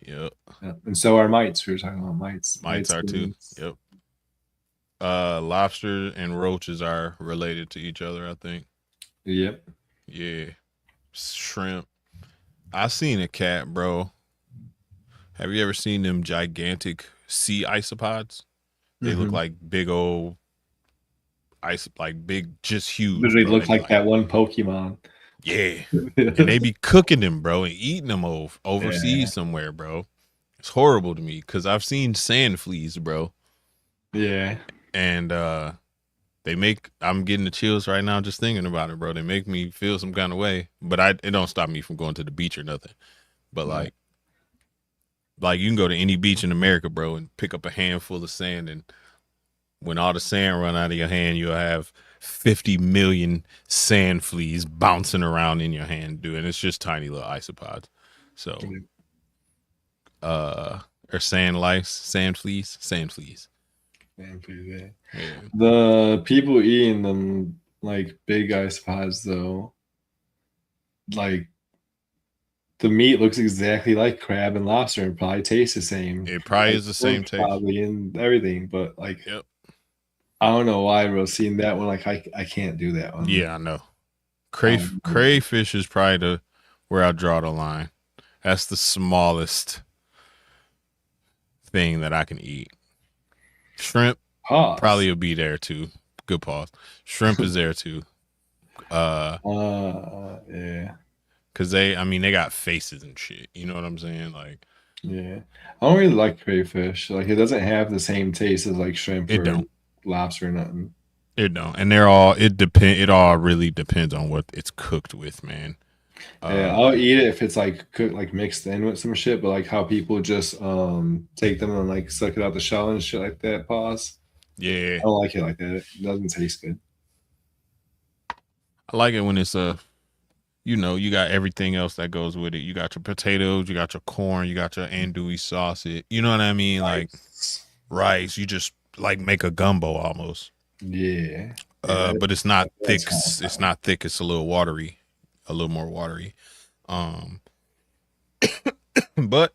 Yep. And so are mites. We were talking about mites. Mites are too. Yep. Lobster and roaches are related to each other, I think. Yep. Yeah. Shrimp. I seen a cat, bro. Have you ever seen them gigantic sea isopods? They look like big old ice, like big, just huge. Literally look like that one Pokemon. Yeah. And they be cooking them, bro, and eating them overseas somewhere, bro. It's horrible to me because I've seen sand fleas, bro. Yeah. And I'm getting the chills right now just thinking about it, bro. They make me feel some kind of way, but it don't stop me from going to the beach or nothing. But like, Like you can go to any beach in America, bro, and pick up a handful of sand, and when all the sand run out of your hand, you'll have 50 million sand fleas bouncing around in your hand, dude. And it's just tiny little isopods. So, or sand lice, sand fleas, sand fleas. Yeah. Yeah. The people eating them like big isopods though, like the meat looks exactly like crab and lobster and probably tastes the same. It probably Like is the same shrimp taste. probably and everything, but like Yep. I don't know why, bro. Seeing that one, like I can't do that one. Yeah, I know. Um, Crayfish is probably where I draw the line. That's the smallest thing that I can eat. Shrimp pause. probably will be there too. Good pause. Shrimp is there too. Yeah. Cause they got faces and shit. You know what I'm saying? Like, Yeah. I don't really like crayfish. Like it doesn't have the same taste as like shrimp it or don't. lobster or nothing. It don't. And they're all it all really depends on what it's cooked with, man. Yeah, I'll eat it if it's like cooked, like mixed in with some shit, but like how people just take them and like suck it out the shell and shit like that. Pause. Yeah. I don't like it like that. It doesn't taste good. I like it when it's you got everything else that goes with it. You got your potatoes, you got your corn, you got your andouille sausage. You know what I mean? Like rice. You just like make a gumbo almost. Yeah. But it's not thick. That's It's not thick. It's a little watery, a little more watery. But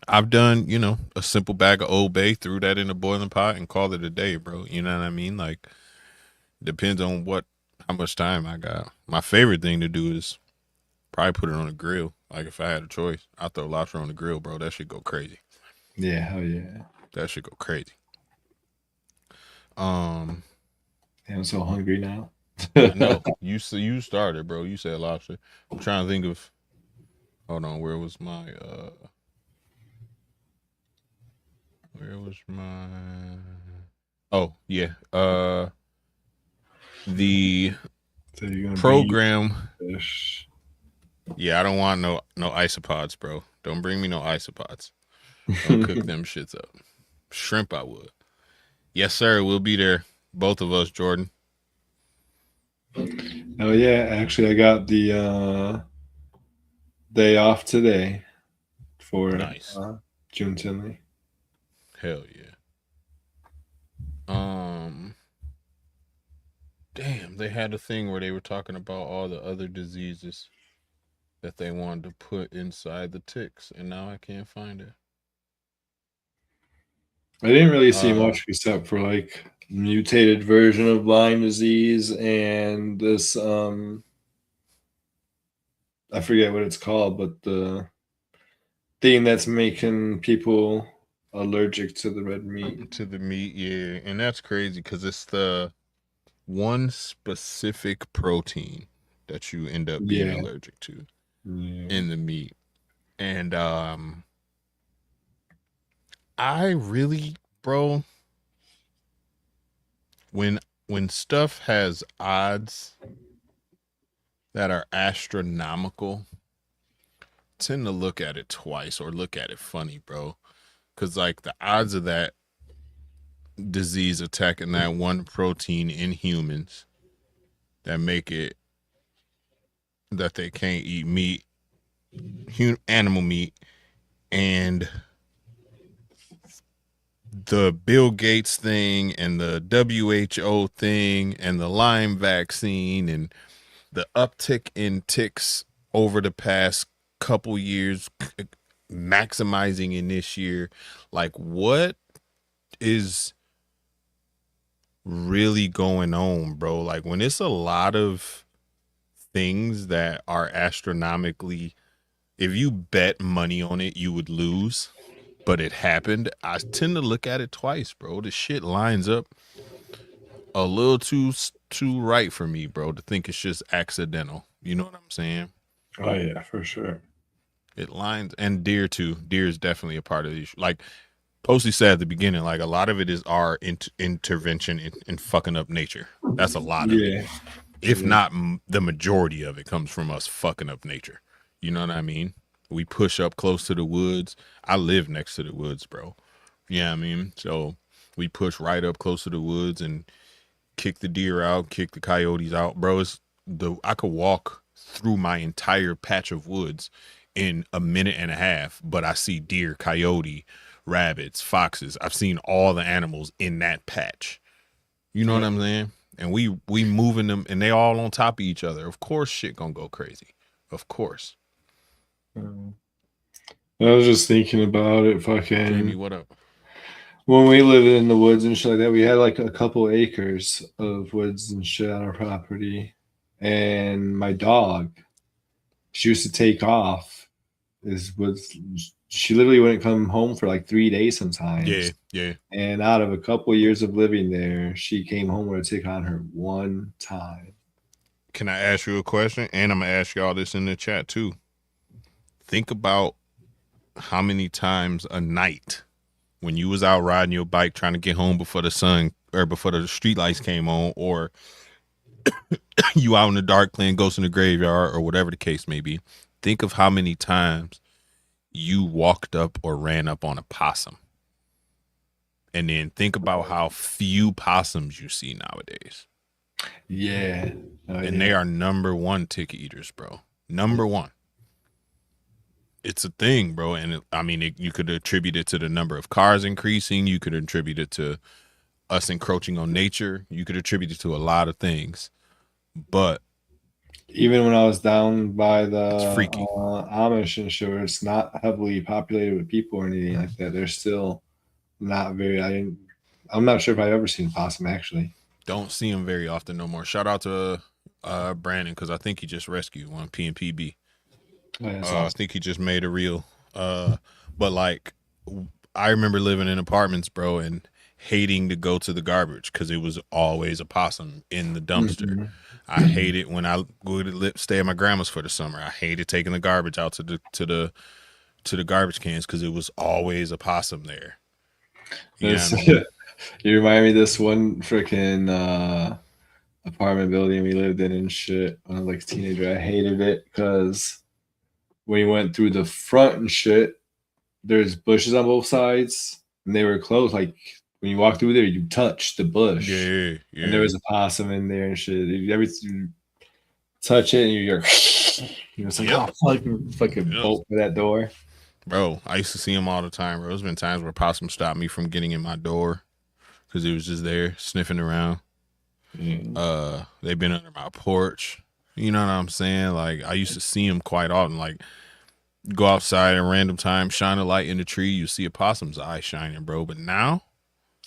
I've done, a simple bag of Old Bay, threw that in a boiling pot and called it a day, bro. You know what I mean? Like, depends on how much time I got. My favorite thing to do is probably put it on a grill. Like, if I had a choice, I'd throw lobster on the grill, bro. That should go crazy. Yeah, hell yeah. That should go crazy. I'm so hungry now. No, you started, bro. You said lobster. I'm trying to think of. Hold on, where was my? Oh yeah. The So you're gonna program. fish. Yeah, I don't want no isopods, bro. Don't bring me no isopods. Don't cook them shits up. Shrimp, I would. Yes, sir. We'll be there. Both of us, Jordan. Oh yeah, actually, I got the day off today for Nice. June Tinley. Hell yeah. Damn, they had a thing where they were talking about all the other diseases that they wanted to put inside the ticks, and now I can't find it. I didn't really see much except for like mutated version of Lyme disease and this I forget what it's called, but the thing that's making people allergic to the red meat. To the meat, yeah. And that's crazy because it's the one specific protein that you end up being allergic to in the meat. And I really, bro, when stuff has odds that are astronomical, tend to look at it twice or look at it funny, bro. Cause like the odds of that disease attacking that one protein in humans that make it that they can't eat meat, animal meat, and the Bill Gates thing and the WHO thing and the Lyme vaccine and the uptick in ticks over the past couple years, maximizing in this year. Like, what is really going on, bro? Like, when it's a lot of things that are astronomically, if you bet money on it, you would lose, but it happened. I tend to look at it twice, bro. The shit lines up a little too right for me, bro, to think it's just accidental. You know what I'm saying? Oh yeah, for sure. It lines, and deer too. Deer is definitely a part of the issue. Like Posey said at the beginning, like a lot of it is our intervention in fucking up nature. That's a lot of it. If not the majority of it comes from us fucking up nature. You know what I mean? We push up close to the woods. I live next to the woods, bro. Yeah, I mean, so we push right up close to the woods and kick the deer out, kick the coyotes out, bro. I could walk through my entire patch of woods in a minute and a half, but I see deer, coyote, rabbits, foxes. I've seen all the animals in that patch. You know what I'm saying? And we moving them, and they all on top of each other. Of course, shit gonna go crazy. Of course. I was just thinking about it. Jamie, Fucking what up? when we lived in the woods and shit like that, we had like a couple acres of woods and shit on our property. And my dog, she used to take off. She literally wouldn't come home for like 3 days sometimes. Yeah, yeah. And out of a couple of years of living there, she came home with a tick on her one time. Can I ask you a question? And I'm gonna ask y'all this in the chat too. Think about how many times a night when you was out riding your bike trying to get home before the sun or before the street lights came on, or you out in the dark playing Ghosts in the Graveyard or whatever the case may be. Think of how many times you walked up or ran up on a possum. And then think about how few possums you see nowadays. Yeah. And they are number one tick eaters, bro. Number one. It's a thing, bro. And you could attribute it to the number of cars increasing. You could attribute it to us encroaching on nature. You could attribute it to a lot of things. But even when I was down by the Amish and shit, where it's not heavily populated with people or anything like that, they're still not very. I'm not sure if I've ever seen a possum actually. Don't see him very often no more. Shout out to Brandon, because I think he just rescued one, PNPB. Oh, yeah, awesome. I think he just made a reel. But like, I remember living in apartments, bro, and hating to go to the garbage because it was always a possum in the dumpster. Mm-hmm. I hate it when I would stay at my grandma's for the summer. I hated taking the garbage out to the garbage cans because it was always a possum there. You remind me of this one freaking apartment building we lived in and shit when I was like a teenager. I hated it because when you went through the front and shit, there's bushes on both sides and they were closed. Like when you walk through there, you touch the bush. Yeah. And there was a possum in there and shit. You touch it and you're it's like, oh, fucking bolt for that door. Bro, I used to see him all the time, bro. There's been times where possum stopped me from getting in my door because he was just there sniffing around. They've been under my porch. You know what I'm saying? Like, I used to see him quite often. Like, go outside at random time, shine a light in the tree, you see a possum's eye shining, bro. But now,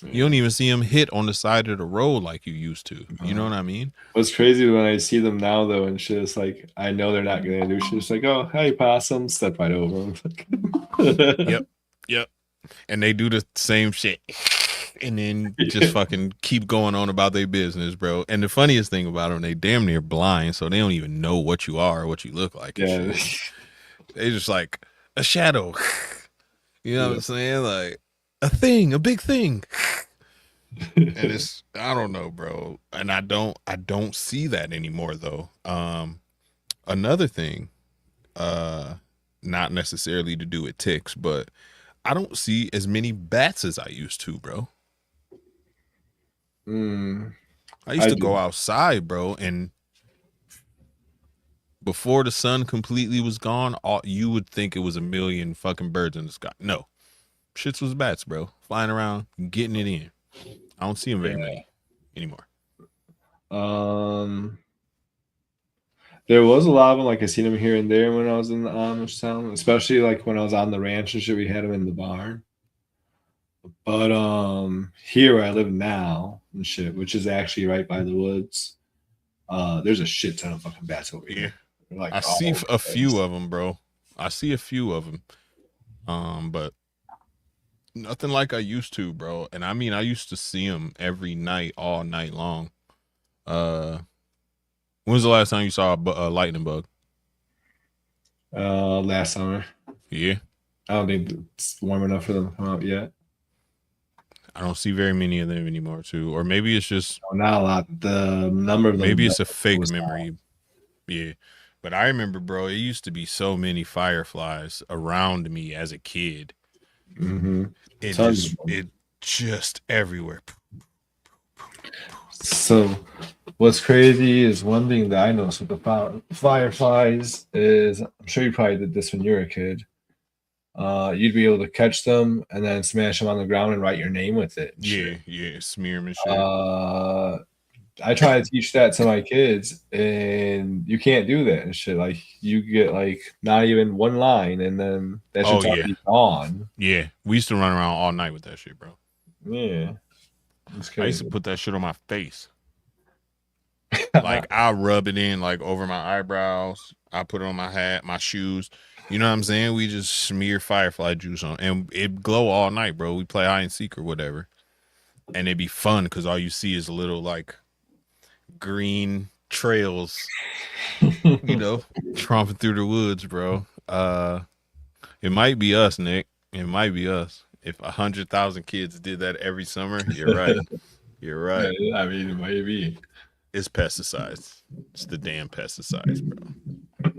you don't even see him hit on the side of the road like you used to. You know what I mean? What's crazy when I see them now, though, and shit, it's like, I know they're not going to do shit. It's like, oh, hey, possum, step right over them. Yep. And they do the same shit. And then just fucking keep going on about their business, bro. And the funniest thing about them, they damn near blind, so they don't even know what you are or what you look like. Yeah. They just like a shadow. You know what I'm saying? Like a thing, a big thing. And it's, I don't know, bro. And I don't see that anymore though. Another thing, not necessarily to do with ticks, but I don't see as many bats as I used to, bro. I used to go outside, bro, and before the sun completely was gone, you would think it was a million fucking birds in the sky. No, shits was bats, bro, flying around, getting it in. I don't see them very many anymore. There was a lot of them. Like I seen them here and there when I was in the Amish town, especially like when I was on the ranch and shit. We had them in the barn. But here where I live now and shit, which is actually right by the woods, there's a shit ton of fucking bats over here. Like, I see a few of them, bro. I see a few of them, but nothing like I used to, bro. And I mean, I used to see them every night, all night long. When was the last time you saw a lightning bug? Last summer. Yeah. I don't think it's warm enough for them to come out yet. I don't see very many of them anymore, too. Or maybe it's just not a lot. The number of them. Maybe it's a fake memory. Yeah. But I remember, bro, it used to be so many fireflies around me as a kid. Mm-hmm. It Tons just of them. it just everywhere. So, what's crazy is one thing that I noticed with the fireflies is I'm sure you probably did this when you were a kid. You'd be able to catch them and then smash them on the ground and write your name with it and shit. Yeah, smear 'em and shit. Uh, I try to teach that to my kids, and you can't do that and shit. Like you get like not even one line, and then that Oh shit's yeah, already gone. yeah. We used to run around all night with that shit, bro. Yeah, it's I used to crazy. put that shit on my face. Like I rub it in like over my eyebrows. I put it on my hat, my shoes. You know what I'm saying? We just smear firefly juice on, and it glow all night, bro. We play hide and seek or whatever, and it'd be fun because all you see is little like green trails, you know, tromping through the woods, bro. It might be us, Nick. It might be us. If 100,000 kids did that every summer, you're right. You're right. I mean, maybe. It's pesticides. It's the damn pesticides, bro.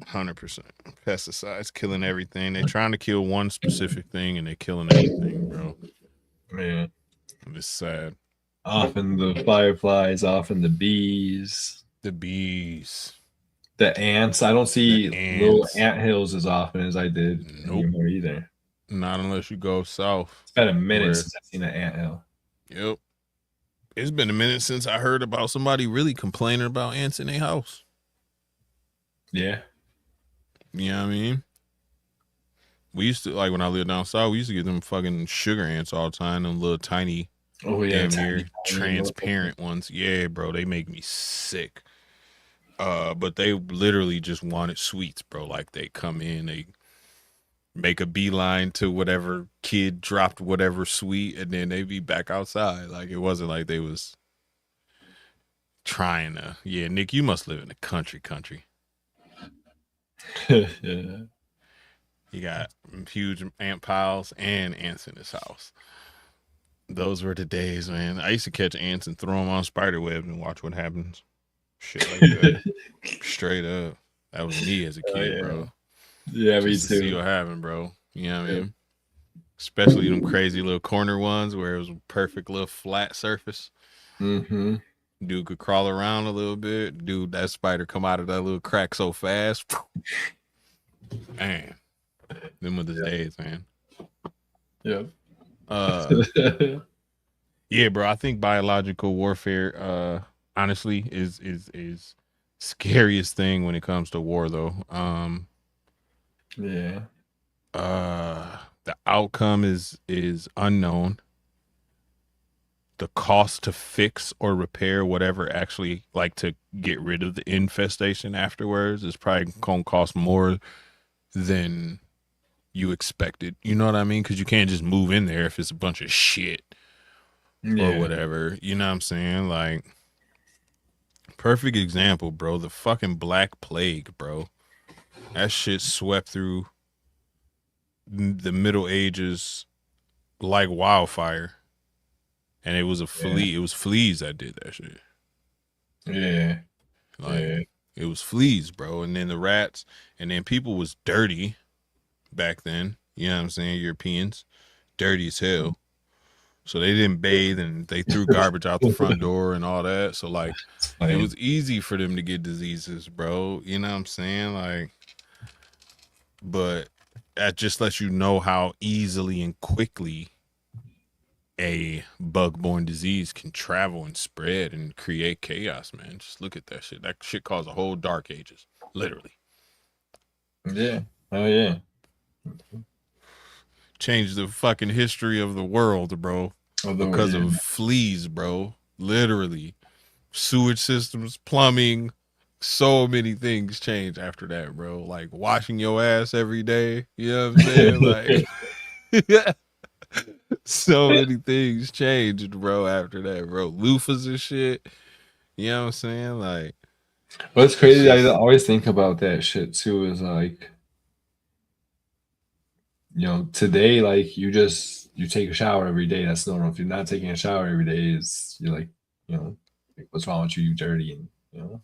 100% pesticides killing everything. They're trying to kill one specific thing and they're killing everything, bro. Man, It's sad. often the fireflies, often the bees, The bees, the ants. I don't the see little ants. ant hills as often as I did Nope. anymore either. Not unless you go south. It's been a minute Where, since I've seen an ant hill. yep. It's been a minute since I heard about somebody really complaining about ants in their house. Yeah. You know what I mean? We used to, like when I lived down south, we used to get them fucking sugar ants all the time, them little tiny, Oh yeah. damn near Tiny transparent ones. Yeah, bro, they make me sick. But they literally just wanted sweets, bro. Like they come in, they make a beeline to whatever kid dropped whatever sweet, and then they be back outside. Like it wasn't like they was trying to. Yeah, Nick, you must live in the country. Yeah. You got huge ant piles and ants in his house. Those were the days, man. I used to catch ants and throw them on spider webs and watch what happens. Shit like that. Straight up. That was me as a Oh, kid, yeah. bro. Yeah, me Just to see too. what happened, bro. You know what I mean? Especially them crazy little corner ones where it was a perfect little flat surface. Mm-hmm. Dude could crawl around a little bit. Dude, that spider come out of that little crack so fast. Man. Them were the days, man. Yep. Yeah, bro. I think biological warfare, honestly, is scariest thing when it comes to war, though. Yeah. The outcome is unknown. The cost to fix or repair whatever actually like to get rid of the infestation afterwards is probably gonna cost more than you expected. You know what I mean? Because you can't just move in there if it's a bunch of shit or Yeah. whatever. You know what I'm saying? Like, perfect example, bro. The fucking Black Plague, bro. That shit swept through the Middle Ages like wildfire. And it was a flea. It was fleas that did that shit. Yeah. Like, Yeah. it was fleas, bro. And then the rats. And then people was dirty back then. You know what I'm saying? Europeans. Dirty as hell. So they didn't bathe and they threw garbage out the front door and all that. So, like, it was easy for them to get diseases, bro. You know what I'm saying? Like, but that just lets you know how easily and quickly a bug-borne disease can travel and spread and create chaos, man. Just look at that shit. That shit caused a whole dark ages, literally. Yeah. Oh yeah. Changed the fucking history of the world, bro. Because of fleas, bro. Literally. Sewage systems, plumbing, so many things changed after that, bro. Like washing your ass every day. You know what I'm saying? Like yeah. So many things changed, bro, after that, bro. Loofahs and shit. You know what I'm saying? Like, what's crazy, I always think about that shit too, is like, today, like you take a shower every day. That's normal. If you're not taking a shower every day, you're like, like, what's wrong with you? You dirty, and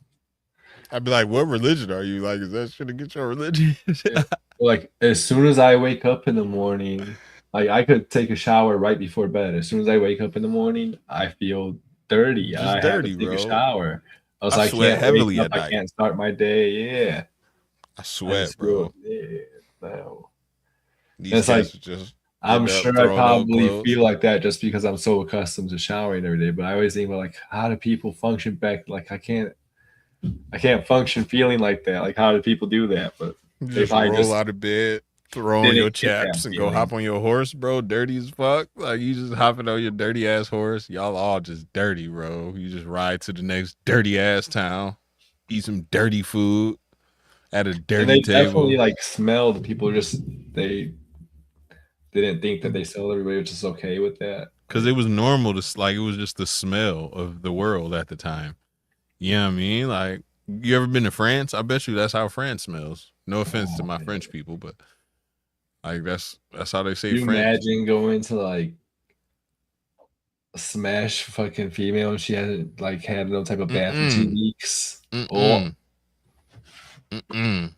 I'd be like, what religion are you? Like, is that shit against your religion? Yeah. Like as soon as I wake up in the morning, like I could take a shower right before bed. As soon as I wake up in the morning, I feel dirty. Just I have to dirty, take a bro. shower. Else I I sweat can't wake heavily up. at I night. can't start my day. Yeah. I I sweat, just feel bro. yeah. No. And These it's like cats are just I'm end up sure I throwing up probably clothes. feel like that just because I'm so accustomed to showering every day. But I always think about like how do people function back? Like I can't function feeling like that. Like how do people do that? But You they just probably roll just out of bed, throw on didn't your get that chaps, and go feeling. hop on your horse, bro. Dirty as fuck. Like you just hopping on your dirty ass horse. Y'all all just dirty, bro. You just ride to the next dirty ass town, eat some dirty food at a And dirty they definitely table. like smelled. People just they didn't think that they smelled. Everybody was just okay with that. Cause Like it was normal to like it was just the smell of the world at the time. You know what I mean? Like you ever been to France? I bet you that's how France smells. No offense to oh, my man. French people, but like that's how they say You France. imagine going to like smash fucking female and she hadn't like had no type of bath in Mm-mm. 2 weeks. Oh, Mm-mm. Mm-mm.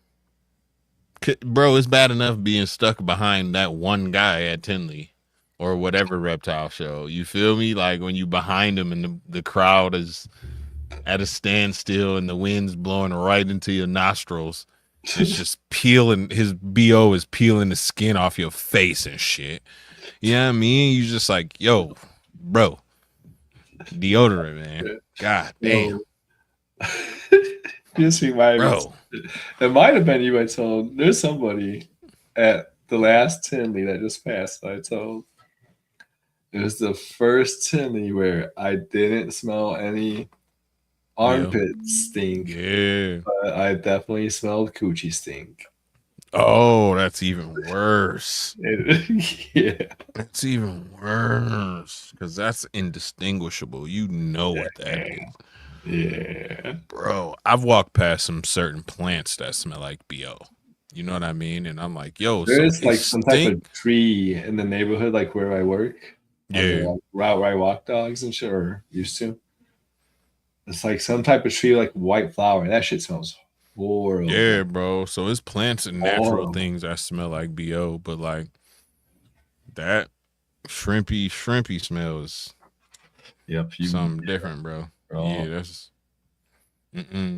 Bro, it's bad enough being stuck behind that one guy at Tinley or whatever reptile show. You feel me? Like when you behind him and the crowd is at a standstill and the wind's blowing right into your nostrils. And it's just peeling, his BO is peeling the skin off your face and shit. You know what I mean? You just like, yo, bro, deodorant, man. God damn, no. Just reminded me. bro. It might have been you. I told. There's somebody at the last Tinley that just passed. I told. It was the first Tinley where I didn't smell any BO. armpit stink, Yeah. but I definitely smelled coochie stink. Oh, that's even worse. Yeah. That's even worse because that's indistinguishable. You know what that is, Yeah. bro. I've walked past some certain plants that smell like BO. You know what I mean? And I'm like, yo, so There's it like some type of stink. tree in the neighborhood, like where I work, on the Yeah, like, route where I walk dogs and shit, or used to. It's like some type of tree, like white flower. That shit smells yeah, horrible. bro. So it's plants and natural Horrible. things that smell like BO, but like that shrimpy smell is Yep. You, something different, bro. Yeah, bro.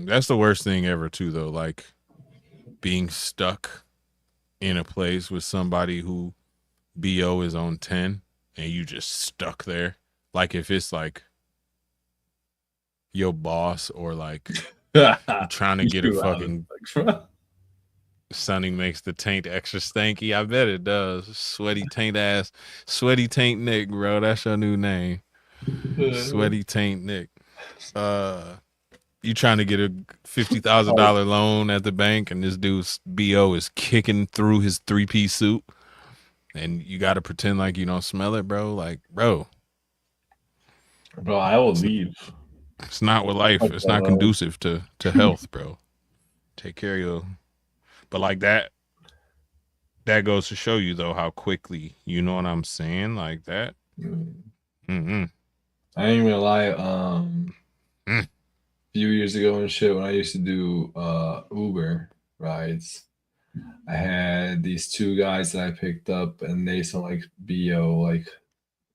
that's the worst thing ever too, though. Like being stuck in a place with somebody who BO is on 10 and you just stuck there. Like if it's like your boss or like you trying to You get a too loud. fucking Like, Sunny makes the taint extra stanky. I bet it does. Sweaty taint ass. Sweaty taint Nick, bro. That's your new name. Sweaty taint Nick. Uh you trying to get a oh, $50,000 loan at the bank and this dude's BO is kicking through his 3-piece suit and you got to pretend like you don't smell it, bro. Like, bro, bro, I will it's, leave. it's not with life. Fuck It's that not low. conducive to health, bro. Take care of your. But like that goes to show you though how quickly, you know what I'm saying, like that. Mm-mm. I ain't gonna lie. Mm. Few years ago and shit, when I used to do Uber rides, I had these two guys that I picked up, and they smelled like bo,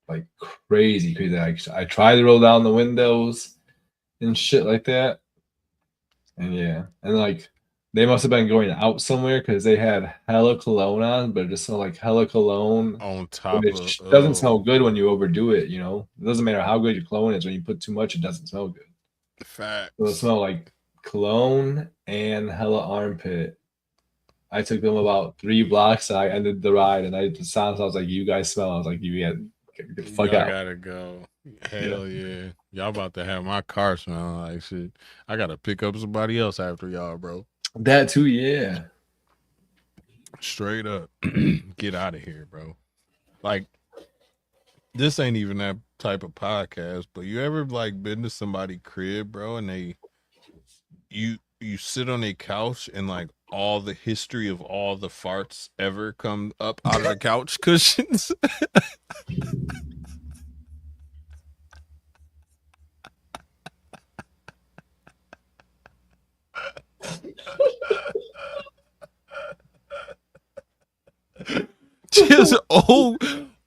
like crazy, crazy. I tried to roll down the windows and shit like that, and yeah, and like they must have been going out somewhere because they had hella cologne on, but it just smelled like hella cologne, On top of which doesn't smell good when you overdo it. You know, it doesn't matter how good your cologne is. When you put too much, it doesn't smell good. So it facts. smelled like cologne and hella armpit. I took them about 3 blocks. I ended the ride, and I the sounds. I was like, "You guys smell." I was like, "You get the fuck Y'all out." gotta go. Yeah, Hell yeah. Y'all about to have my car smell like shit. I gotta pick up somebody else after y'all, bro. that too. Yeah, Straight up. Get out of here, bro. Like, this ain't even that type of podcast, but you ever like been to somebody's crib, bro, and you sit on a couch and like all the history of all the farts ever come up out of the couch cushions? Just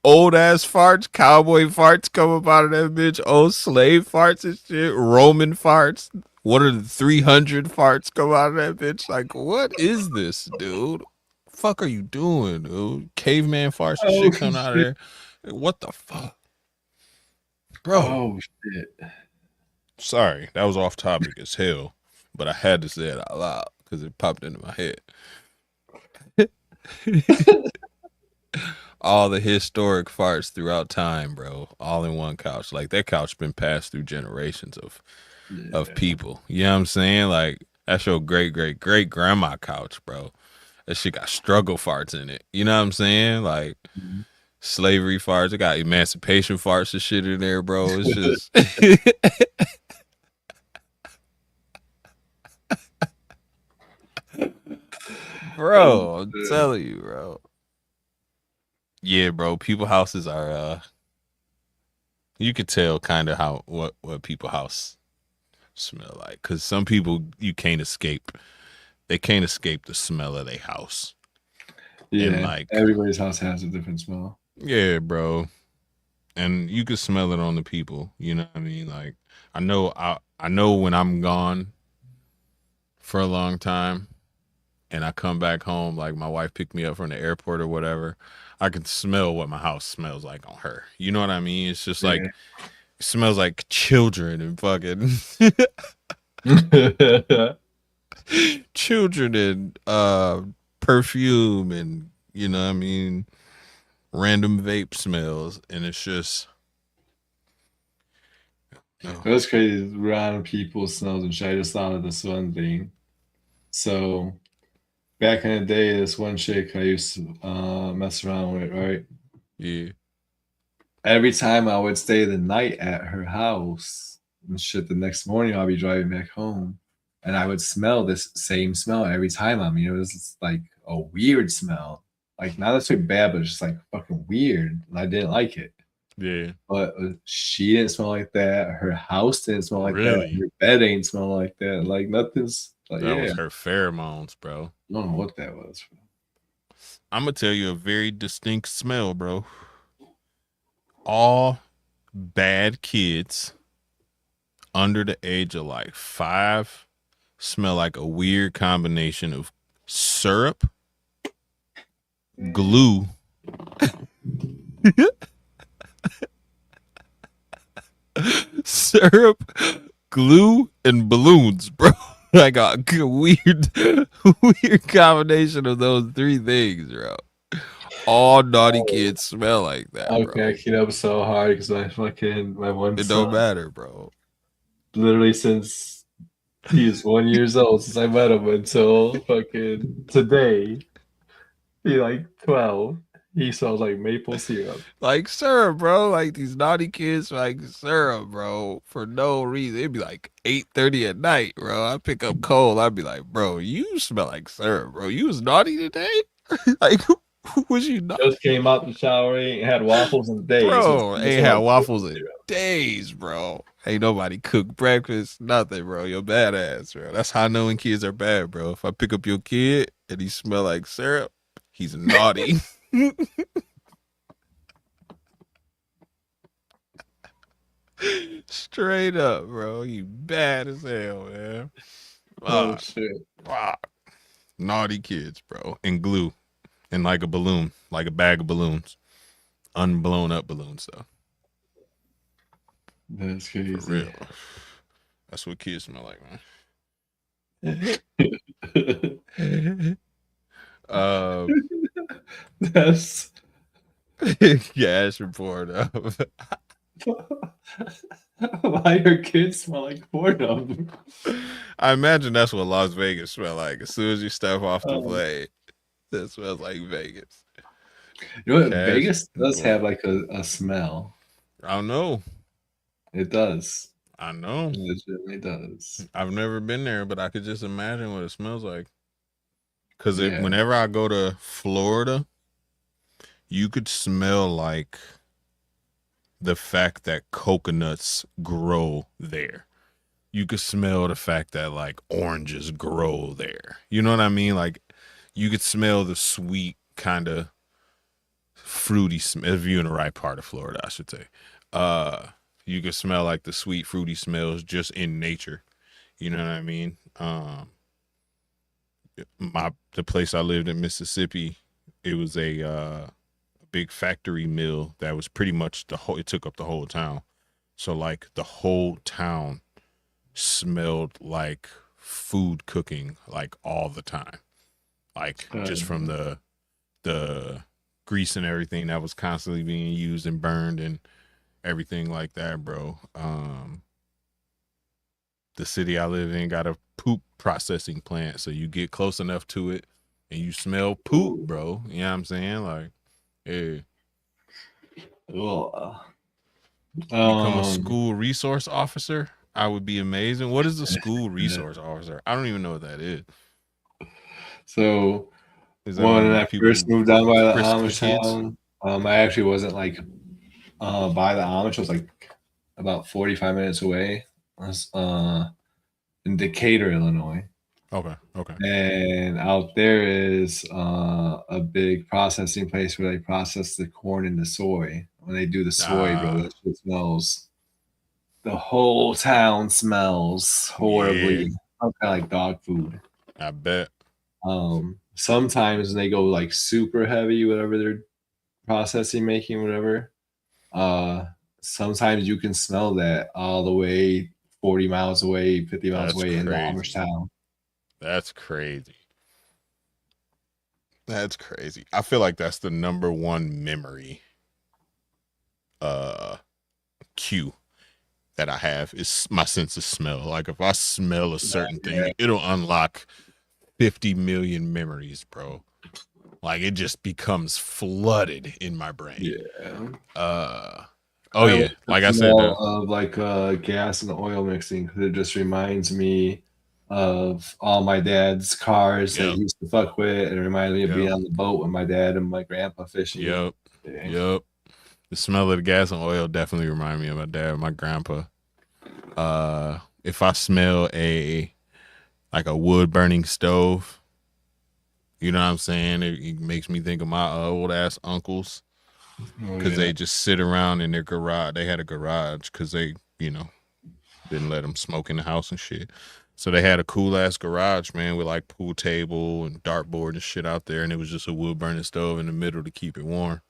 old ass farts, cowboy farts come up out of that bitch, old slave farts and shit, Roman farts. What are the 300 farts come out of that bitch? Like, what is this, dude? Fuck are you doing, dude? Caveman farts and Oh shit coming out of shit! there. What the fuck, bro? Oh shit! Sorry, that was off topic as hell, but I had to say it out loud because it popped into my head. All the historic farts throughout time, bro, all in one couch. Like that couch been passed through generations of Yeah. people. You know what I'm saying? Like that's your great grandma couch, bro. That shit got struggle farts in it. You know what I'm saying? Like Mhm. slavery farts. It got emancipation farts and shit in there, bro. It's just Oh bro, I'm shit! telling you, bro. Yeah, bro. People houses are you could tell kind of how what people house smell like, because some people you can't escape. They can't escape the smell of their house. And Yeah, like, everybody's house has a different smell. yeah, bro. And you can smell it on the people. You know what I mean? Like, I know when I'm gone for a long time and I come back home, like my wife picked me up from the airport or whatever, I can smell what my house smells like on her. You know what I mean? It's just like Yeah. it smells like children and fucking children and perfume and you know what I mean, random vape smells, and it's just oh, That's crazy. Random people smells and shit. I just thought of this one thing. So back in the day, this one chick I used to mess around with, right? yeah, Every time I would stay the night at her house and shit, the next morning I'll be driving back home, and I would smell this same smell every time. I mean, it was just like a weird smell, like not necessarily bad, but just like fucking weird, and I didn't like it. yeah, But she didn't smell like that. Her house didn't smell like that. really. Her bed ain't smell like that. Like nothing's like That yeah. was her pheromones, bro. I don't know what that was. I'm gonna tell you a very distinct smell, bro. All bad kids under the age of like 5 smell like a weird combination of syrup, glue, syrup, glue, and balloons, bro. Like a weird, weird combination of those three things, bro. All naughty Oh, kids smell like that, I'm bro. cracking up so hard because my one It son, don't matter, bro. literally since he was 1 years old since I met him until fucking today, he like 12. He smells like maple syrup. Like syrup, bro. Like these naughty kids like syrup, bro, for no reason. It'd be like 8:30 at night, bro. I pick up cold. I'd be like, bro, you smell like syrup, bro. You was naughty today? Like who was you not? Just came out the shower, ain't had waffles in days. But Bro, it ain't smelled had like maple waffles in syrup. days, bro. Ain't nobody cook breakfast, nothing, bro. You're badass, bro. That's how I know when kids are bad, bro. If I pick up your kid and he smell like syrup, he's naughty. Straight up, bro. You bad as hell, man. Oh Fuck. shit. Fuck. Naughty kids, bro. And glue. And like a balloon. Like a bag of balloons. Unblown up balloons, though. That's For crazy. real. That's what kids smell like, man. uh, That's Cash report up. why your kids smell like boredom. I imagine that's what Las Vegas smell like. As soon as you step off the Um, plane, that smells like Vegas. you know what? Cash Vegas does report. have like a smell. I don't know. It does. I know. It legitimately does. I've never been there, but I could just imagine what it smells like. Because Yeah. whenever I go to Florida, you could smell like the fact that coconuts grow there. You could smell the fact that like oranges grow there. You know what I mean? Like you could smell the sweet kind of fruity smell. If you're in the right part of Florida, I should say. You can smell like the sweet fruity smells just in nature. You know what I mean? The place I lived in Mississippi, it was a big factory mill that was pretty much the whole. It took up the whole town. So like the whole town smelled like food cooking like all the time, like just from the grease and everything that was constantly being used and burned and everything like that, bro. The city I live in got a poop processing plant, so you get close enough to it and you smell poop, bro. You know what I'm saying? Like, yeah. Become a school resource officer. I would be amazing. What is a school resource officer? I don't even know what that is. So Is that when I people first moved down by the frisk the Amish kids? town, I actually wasn't like by the Amish. I was like about 45 minutes away. I was in Decatur, Illinois. Okay. And out there is a big processing place where they process the corn into soy. When they do the soy, bro, that shit smells. The whole town smells horribly. Yeah. Kind of like dog food. I bet. Sometimes they go like super heavy, whatever they're processing, making, whatever. Sometimes you can smell that all the way 40 miles away, 50 miles That's away in the crazy. Amish town. That's crazy. That's crazy. I feel like that's the number one memory cue that I have is my sense of smell. Like if I smell a certain thing, it'll unlock 50 million memories, bro. Like it just becomes flooded in my brain. Yeah. Yeah. Like I said, of like gas and oil mixing, because it just reminds me of all my dad's cars that he used to fuck with. It reminds me of being on the boat with my dad and my grandpa fishing. Yep. The smell of the gas and oil definitely remind me of my dad and my grandpa. If I smell a wood burning stove, you know what I'm saying? It makes me think of my old ass uncles, because they just sit around in their garage. They had a garage because they, didn't let them smoke in the house and shit. So they had a cool ass garage, man, with like pool table and dartboard and shit out there, and it was just a wood burning stove in the middle to keep it warm.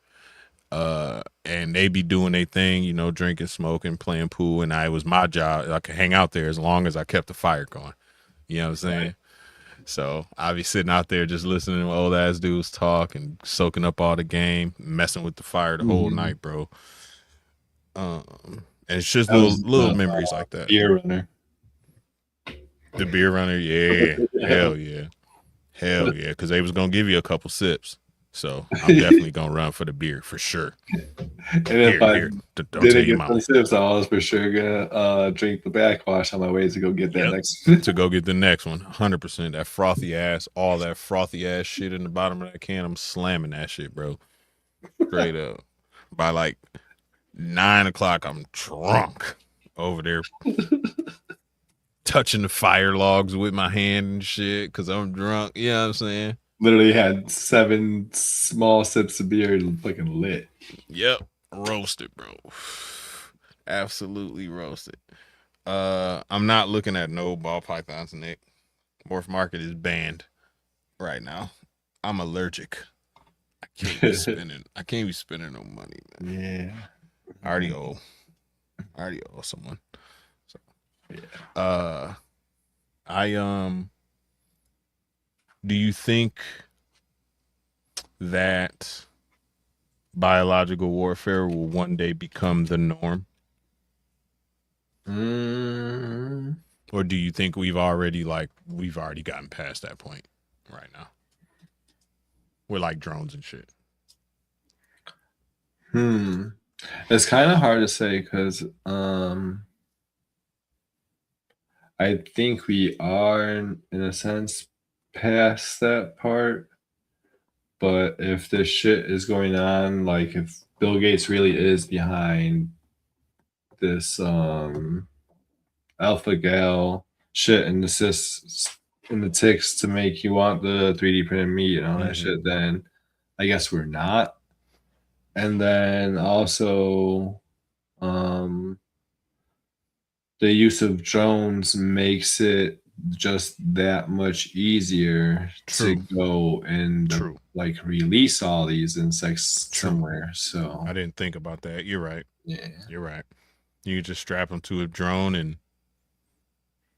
And they be doing their thing, drinking, smoking, playing pool, and it was my job. I could hang out there as long as I kept the fire going. You know what I'm saying? Right. So I'd be sitting out there just listening to old ass dudes talk and soaking up all the game, messing with the fire the whole night, bro. And it's just little memories like that. Beer runner. The beer runner, yeah. Hell yeah. Because they was gonna give you a couple sips. So I'm definitely gonna run for the beer for sure. And if I didn't get some sips, I was for sure gonna drink the backwash on my way to go get that next. To go get the next one, 100%. That frothy ass, all that frothy ass shit in the bottom of that can. I'm slamming that shit, bro. Straight up. By like 9 o'clock, I'm drunk over there, touching the fire logs with my hand and shit because I'm drunk. You know what I'm saying? Literally had 7 small sips of beer, fucking lit. Yep, roasted, bro. Absolutely roasted. I'm not looking at no ball pythons, Nick. Morph Market is banned right now. I'm allergic. I can't be spending no money, man. Yeah. I already owe someone. So yeah. Do you think that biological warfare will one day become the norm? Or do you think we've already gotten past that point right now? We're like drones and shit. It's kind of hard to say because I think we are in a sense past that part. But if this shit is going on, like if Bill Gates really is behind this alpha gal shit and the cysts and the ticks to make you want the 3D printed meat and all that shit, then I guess we're not. And then also, um, the use of drones makes it just that much easier to True. go and True. like release all these insects True. somewhere. So I didn't think about that. You're right. yeah, You're right. You could just strap them to a drone and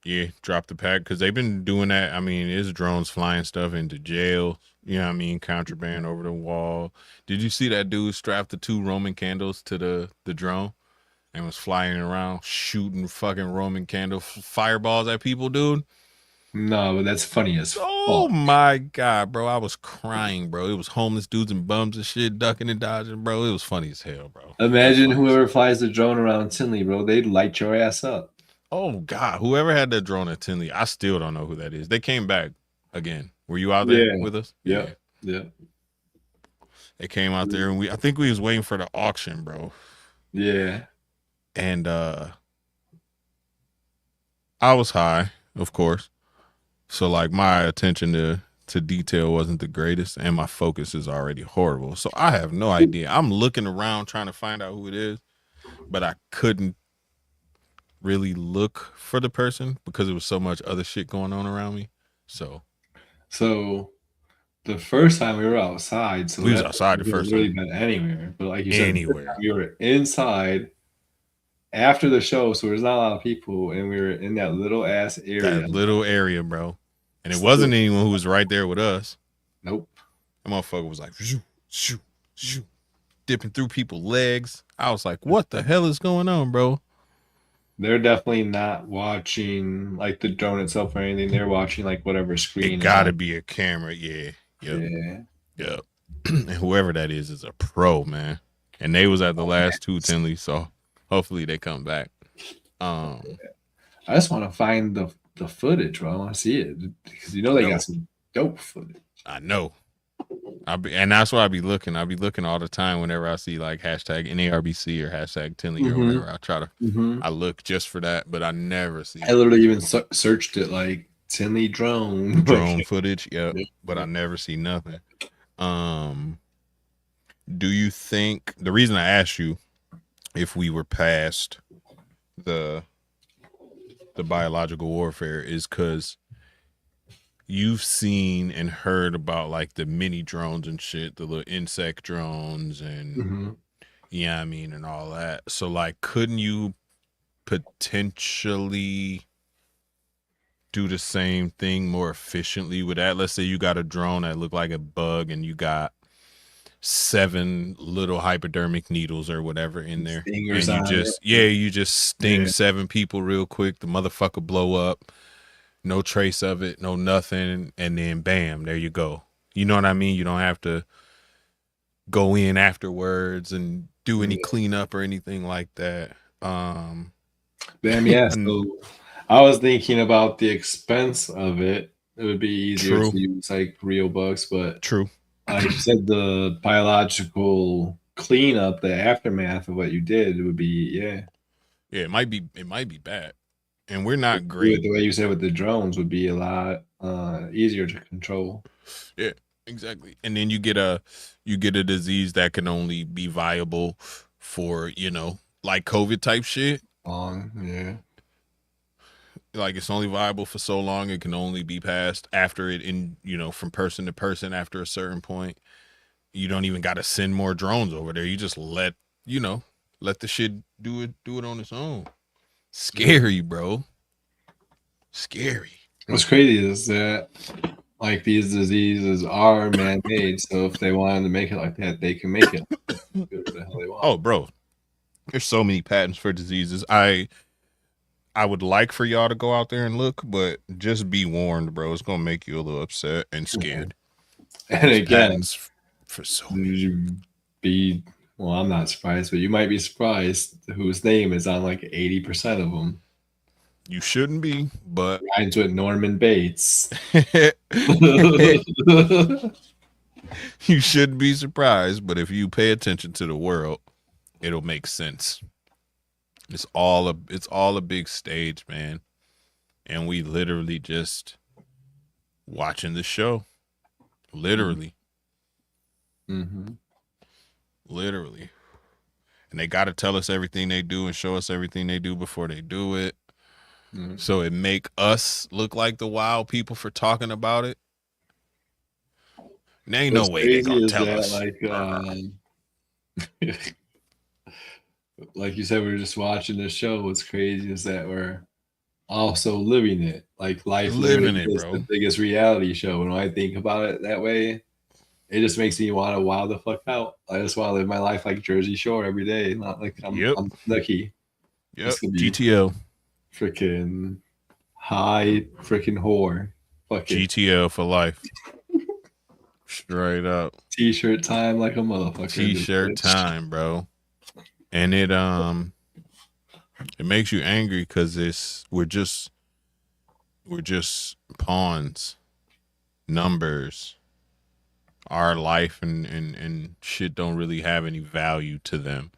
yeah, drop the pack because they've been doing that. I mean, there's drones flying stuff into jail. You know what I mean? Contraband over the wall. Did you see that dude strap the 2 Roman candles to the drone and was flying around shooting fucking Roman candle fireballs at people, dude? no, but that's funny as Oh fuck. my god, bro! I was crying, bro. It was homeless dudes and bums and shit ducking and dodging, bro. It was funny as hell, bro. It was Imagine funny as whoever hell. flies the drone around Tinley, bro. They'd light your ass up. Oh god, whoever had that drone at Tinley, I still don't know who that is. They came back again. Were you out there Yeah. with us? Yeah. Yep. Yep. They came out there and I think we was waiting for the auction, bro. Yeah. And I was high, of course. So like my attention to detail wasn't the greatest and my focus is already horrible. So I have no idea. I'm looking around trying to find out who it is, but I couldn't really look for the person because there was so much other shit going on around me. So So the first time we were outside, so we was that outside the we could first literally time. been anywhere. But like you said, this time Anywhere. we were inside after the show, so there's not a lot of people, and we were in that little ass area. That little area, bro. And it Still, wasn't anyone who was right there with us. nope. That motherfucker was like, shoo, shoo, shoo, dipping through people's legs. I was like, what the hell is going on, bro? They're definitely not watching like the drone itself or anything. They're watching like whatever It screen is gotta on. be a camera. Yeah. Yep. Yeah. Yep. And whoever that is a pro, man. And they was at the Oh, man. last 2 Tinley, so hopefully they come back. I just want to find the footage, bro. I want to see it because you know I they got know. some dope footage. I know. And that's why I be looking. I be looking all the time whenever I see like hashtag NARBC or hashtag Tinley or Mm-hmm. whatever. I try to Mm-hmm. I look just for that, but I never see I it. literally even searched it like Tinley drone. Drone footage, yep. Yeah. But I never see nothing. Um, do you think the reason I asked you if we were past the biological warfare is because you've seen and heard about like the mini drones and shit, the little insect drones and Mm-hmm. yeah, I mean, and all that. So like, couldn't you potentially do the same thing more efficiently with that? Let's say you got a drone that looked like a bug and you got 7 little hypodermic needles or whatever in there. Stingers And you on it. just, yeah, you just sting Yeah. 7 people real quick. The motherfucker blow up. No trace of it, no nothing. And then bam, there you go. You know what I mean? You don't have to go in afterwards and do any Yeah. cleanup or anything like that. Damn, yeah. So I was thinking about the expense of it. It would be easier True. to use like real bugs, but True. like you said, the biological cleanup, the aftermath of what you did, it would be Yeah, it might be bad. And we're not great. the way you said with the drones would be a lot easier to control. Yeah, exactly. And then you get a disease that can only be viable for, like COVID type shit. Yeah. Like it's only viable for so long. It can only be passed after it from person to person after a certain point. You don't even got to send more drones over there. You just let the shit do it on its own. Scary, bro. Scary. What's crazy is that like these diseases are man-made, so if they wanted to make it like that, they can make it. Do whatever the hell they want. Oh, bro. There's so many patents for diseases. I would like for y'all to go out there and look, but just be warned, bro. It's gonna make you a little upset and scared. And There's again, patents for so many. you be well, I'm not surprised, but you might be surprised whose name is on like 80% of them. You shouldn't be, but Rhymes with Norman Bates. you shouldn't be surprised. But if you pay attention to the world, it'll make sense. It's all a big stage, man. And we literally just watching the show. Literally. Mm-hmm. Literally. And they got to tell us everything they do and show us everything they do before they do it. So it make us look like the wild people for talking about it. And there ain't no What's way they crazy gonna is tell that, us. like you said, we were just watching this show. What's crazy is that we're also living it. Like life Living literally it, is the bro. biggest reality show. And when I think about it that way, it just makes me want to wild the fuck out. I just want to live my life like Jersey Shore every day. Not like Yep. I'm lucky. Yep. This could be GTL. freaking high freaking whore. Fucking GTL for life. Straight up. t-shirt time like a motherfucker. T-shirt time, bro. And it makes you angry because we're just pawns, numbers. Our life and shit don't really have any value to them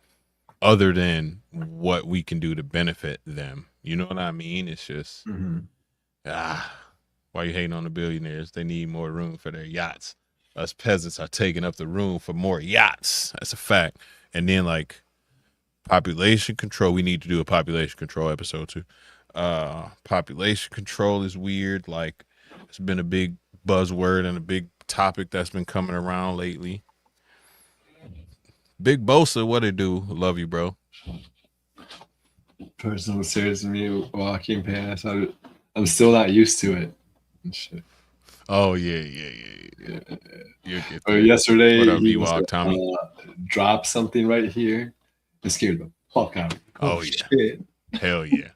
other than what we can do to benefit them. You know what I mean? It's just why you hating on the billionaires? They need more room for their yachts. Us peasants are taking up the room for more yachts. That's a fact. And then like population control, we need to do a population control episode too. Population control is weird. Like it's been a big buzzword and a big topic that's been coming around lately. Big Bosa, what it do? Love you, bro. Person upstairs to me walking past. I'm still not used to it. Shit. Oh yeah. Or yesterday, what up, he B-Walk, Tommy? Dropped something right here. It scared the fuck out of me. Oh yeah. Shit. Hell yeah.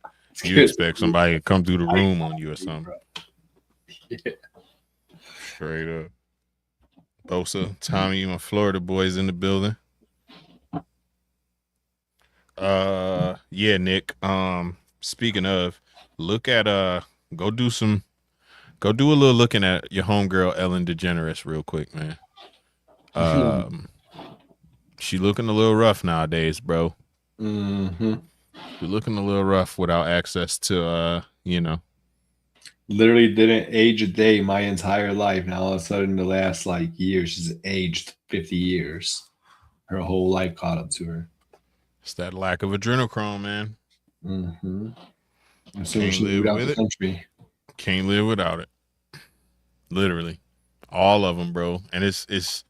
You expect somebody to come through the room on you or something. Yeah. Straight up. Bosa, Tommy, my Florida boys in the building. Yeah, Nick. Speaking of, look at go do a little looking at your homegirl Ellen DeGeneres real quick, man. She looking a little rough nowadays, bro. Mm-hmm. She's looking a little rough without access to Literally didn't age a day my entire life. Now all of a sudden, the last like year, she's aged 50 years. Her whole life caught up to her. It's that lack of adrenochrome, man. Mm-hmm. As soon as Can't she live moved out with the it. country. Can't live without it. Literally, all of them, bro. And it's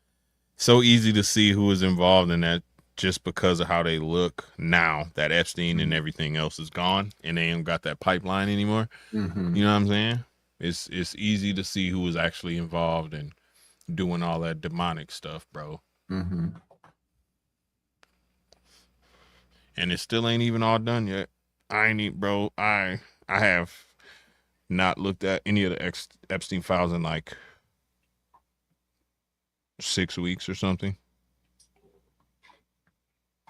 so easy to see who is involved in that just because of how they look now that Epstein and everything else is gone and they ain't got that pipeline anymore. Mm-hmm. You know what I'm saying? It's easy to see who was actually involved in doing all that demonic stuff, bro. Mm-hmm. And it still ain't even all done yet. I have not looked at any of the Epstein files in like 6 weeks or something.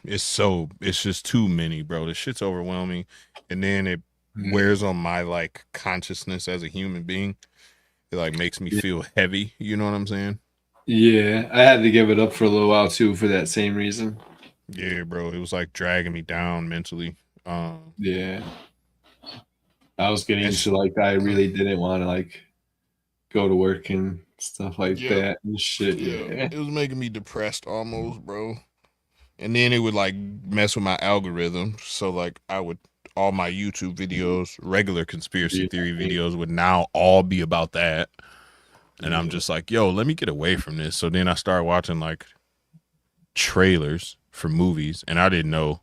It's just too many, bro. This shit's overwhelming. And then it wears on my like consciousness as a human being. It like makes me feel heavy. You know what I'm saying? Yeah, I had to give it up for a little while too for that same reason. Yeah, bro. It was like dragging me down mentally. Yeah. I was getting into like I really didn't want to like go to work and stuff like that and shit. Yeah. It was making me depressed almost, bro. And then it would like mess with my algorithm. So like all my YouTube videos, regular conspiracy theory videos would now all be about that. And I'm just like, yo, let me get away from this. So then I started watching like trailers for movies, and I didn't know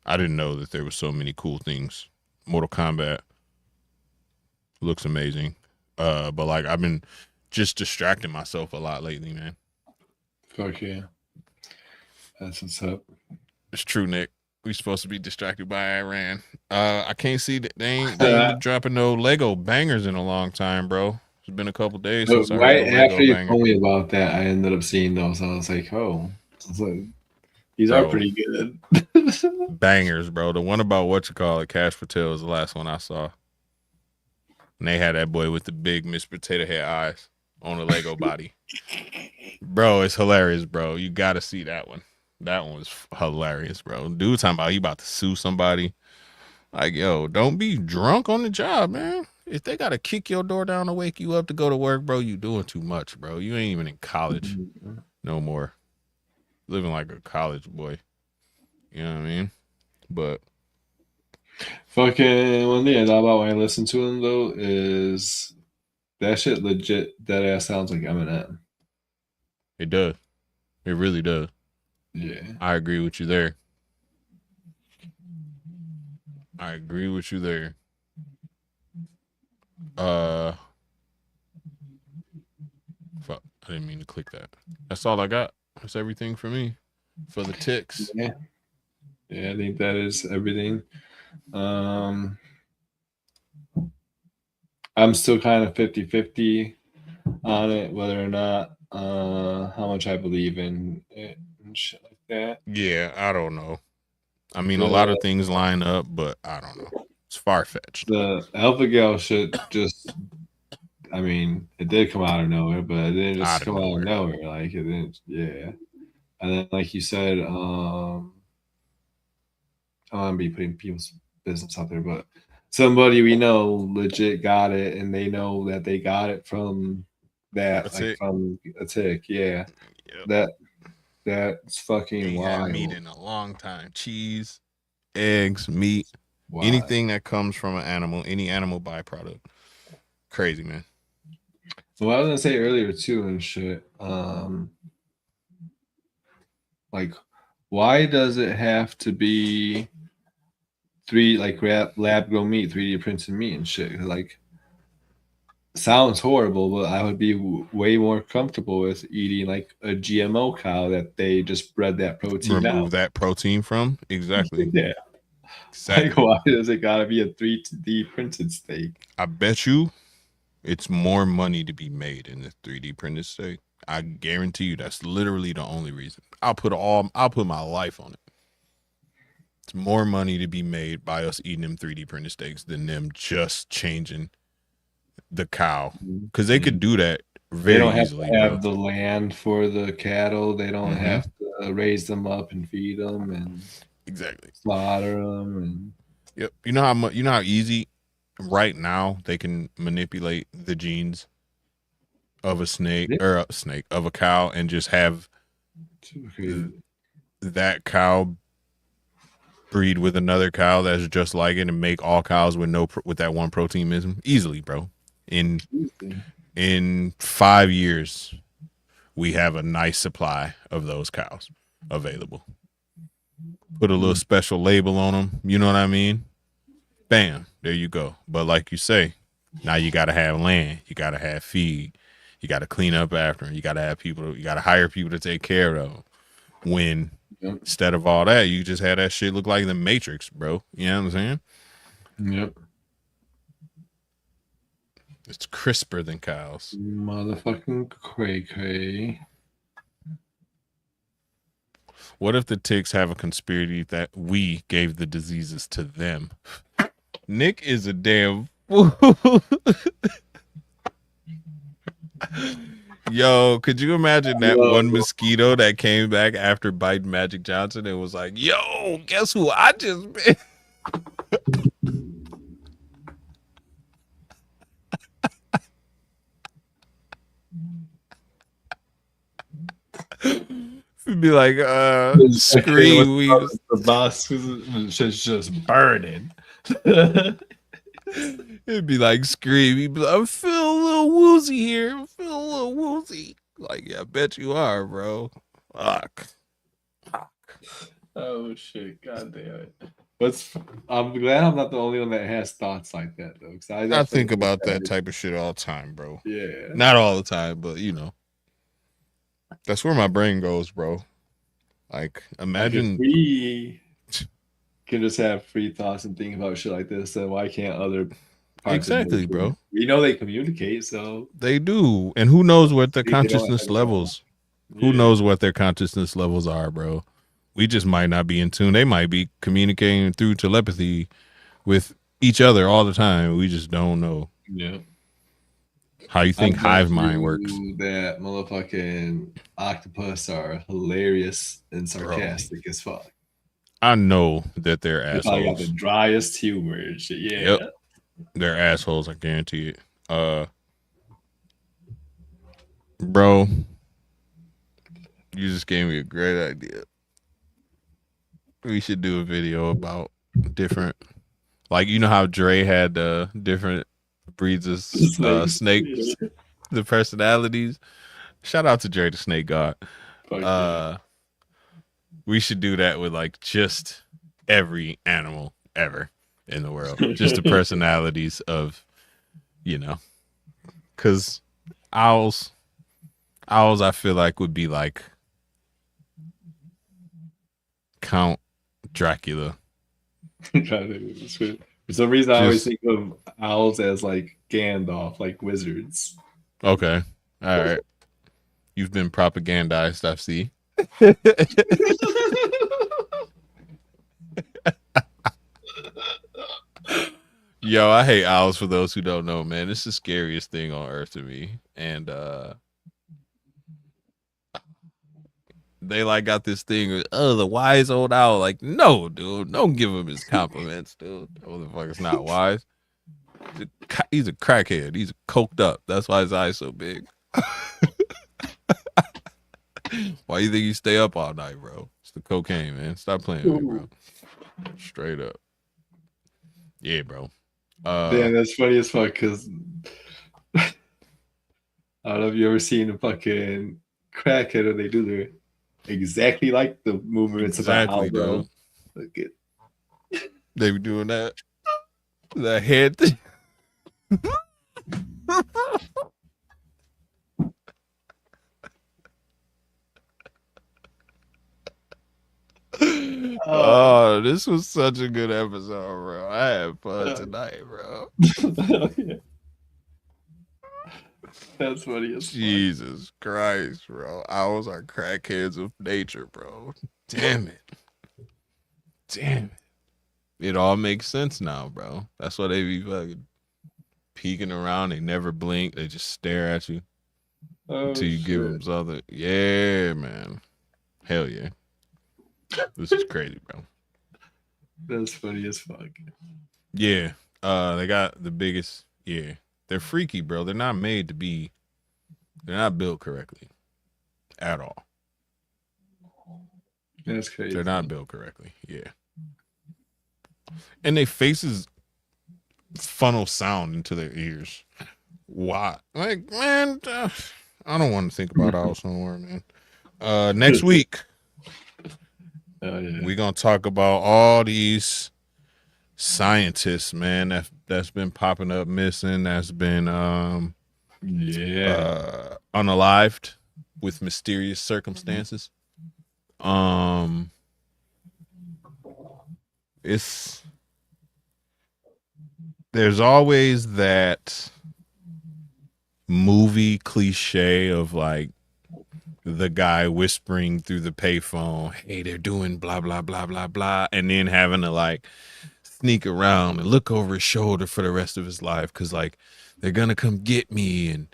that there was so many cool things. Mortal Kombat looks amazing. But like I've been just distracting myself a lot lately, man. Fuck yeah. That's what's up. It's true, Nick. We supposed to be distracted by Iran. I can't see that they ain't been dropping no Lego bangers in a long time, bro. It's been a couple days since I heard Right a Lego after you banger. told me about that, I ended up seeing those. I was like, oh, these are pretty good. Bangers, bro. The one about Cash Patel is the last one I saw. And they had that boy with the big Mr. Potato Head eyes on the Lego body. Bro, it's hilarious, bro. You got to see that one. That one was hilarious, bro. Dude talking about he about to sue somebody. Like, yo, don't be drunk on the job, man. If they got to kick your door down to wake you up to go to work, bro, you doing too much, bro. You ain't even in college no more. living like a college boy. You know what I mean? But Fucking one thing I thought about when I listened to him though is that shit legit dead ass sounds like Eminem. it does. It really does. Yeah. I agree with you there. I agree with you there. Fuck. I didn't mean to click that. That's all I got. That's everything for me. For the ticks. Yeah. Yeah, I think that is everything. I'm still kind of 50-50 on it, whether or not how much I believe in it and shit like that. Yeah, I don't know. I mean, a lot The of things line up, but I don't know. It's far fetched. the Alpha Gal shit just, I mean, it did come out of nowhere, but it didn't Out just of come out of nowhere. nowhere. Like it didn't, yeah. And then, like you said, I don't want to be putting people's business out there, but somebody we know legit got it, and they know that they got it from that, That's like it. from a tick. Yeah, Yep. that's fucking Ain't had meat wild. in a long time. Cheese, eggs, meat, Wild. anything that comes from an animal, any animal byproduct. Crazy, man. What I was gonna say earlier too, and shit. Like, why does it have to be lab grown meat, 3D printed meat and shit? 'Cause, like, sounds horrible, but I would be way more comfortable with eating like a GMO cow that they just bred that protein Remove out. that protein from. Exactly. Yeah. Like, Exactly. why does it gotta be a 3D printed steak? I bet you it's more money to be made in the 3D printed steak. I guarantee you that's literally the only reason. I'll put my life on it. It's more money to be made by us eating them 3D printed steaks than them just changing the cow. Because they could do that They very don't have easily, to bro. have the land for the cattle. They don't Mm-hmm. have to raise them up and feed them and Exactly. slaughter them. And Yep. You know how much? You know how easy right now they can manipulate the genes of a snake yeah, or a snake of a cow and just have crazy. that cow breed with another cow that's just like it and make all cows with with that one protein missing easily, bro. In 5 years, we have a nice supply of those cows available. Put a little special label on them. You know what I mean? Bam, there you go. But like you say, now you got to have land. You got to have feed. You got to clean up after them. You got to have people. You got to hire people to take care of them. When Yep. instead of all that, you just had that shit look like the Matrix, bro. You know what I'm saying? Yep. It's crisper than cows. Motherfucking cray. What if the ticks have a conspiracy that we gave the diseases to them? Nick is a damn fool. Yo, could you imagine that one mosquito that came back after biting Magic Johnson and was like, yo, guess who I just bit? He'd be like, scream. The boss is just burning. It'd be like, scream. He'd be like, I'm feeling a little woozy here. I'm feeling a little woozy. Like, yeah, I bet you are, bro. Fuck. Oh shit! God damn it! I'm glad I'm not the only one that has thoughts like that though. Because I think about that type of shit all the time, bro. Yeah. Not all the time, but you know, that's where my brain goes, bro. Like, imagine Like, if we can just have free thoughts and think about shit like this, then why can't other parts exactly, of bro. We know they communicate, so they do, and who knows what the consciousness levels? Who knows what their consciousness levels are, bro? We just might not be in tune. They might be communicating through telepathy with each other all the time. We just don't know. Yeah. How you think hive mind works? That motherfucking octopus are hilarious and sarcastic as fuck. I know that they're They probably got assholes. the driest humor and shit. Yeah. Yep. They're assholes, I guarantee it. Bro, You just gave me a great idea. We should do a video about different, like you know how Dre had different breeds of Snakes. snakes, Yeah. the personalities. Shout out to Dre the Snake God. Fuck yeah. Uh, we should do that with like just every animal ever in the world, just the personalities of, you know, because owls, I feel like would be like Count Dracula. For some reason, I always Just think of owls as like Gandalf, like wizards. okay, all right. You've been propagandized, I see. Yo, I hate owls for those who don't know, man. It's the scariest thing on earth to me. And they like got this thing with, oh, the wise old owl. Like, no, dude, don't give him his compliments, dude. That motherfucker's not wise. He's a crackhead. He's coked up. That's why his eyes so big. Why you think you stay up all night, bro? It's the cocaine, man. Stop playing with me, bro. Straight up. Yeah, bro. Damn, that's funny as fuck. Because I don't know if you ever seen a fucking crackhead or they do their exactly like the movements of an owl, Exactly, bro. dude. Look at They be doing that. The head thing. Oh, this was such a good episode, bro. I had fun tonight, bro. yeah. That's funny as fuck. Jesus Christ, bro. Owls are crackheads of nature, bro. Damn it. Damn it. It all makes sense now, bro. That's why they be fucking peeking around. They never blink. They just stare at you until you give them something. Yeah, man. Hell yeah. This is crazy, bro. That's funny as fuck. Yeah. They got the biggest. Yeah. They're freaky, bro. They're not made to be. They're not built correctly at all. That's crazy. They're not built correctly. Yeah. And their faces funnel sound into their ears. Why? Like, man, I don't want to think about owls no more, man. Next week, we're going to talk about all these scientists, man, that's been popping up missing, that's been unalived with mysterious circumstances. There's always that movie cliche of like the guy whispering through the payphone, hey, they're doing blah blah blah blah blah, and then having to like sneak around and look over his shoulder for the rest of his life because like they're gonna come get me and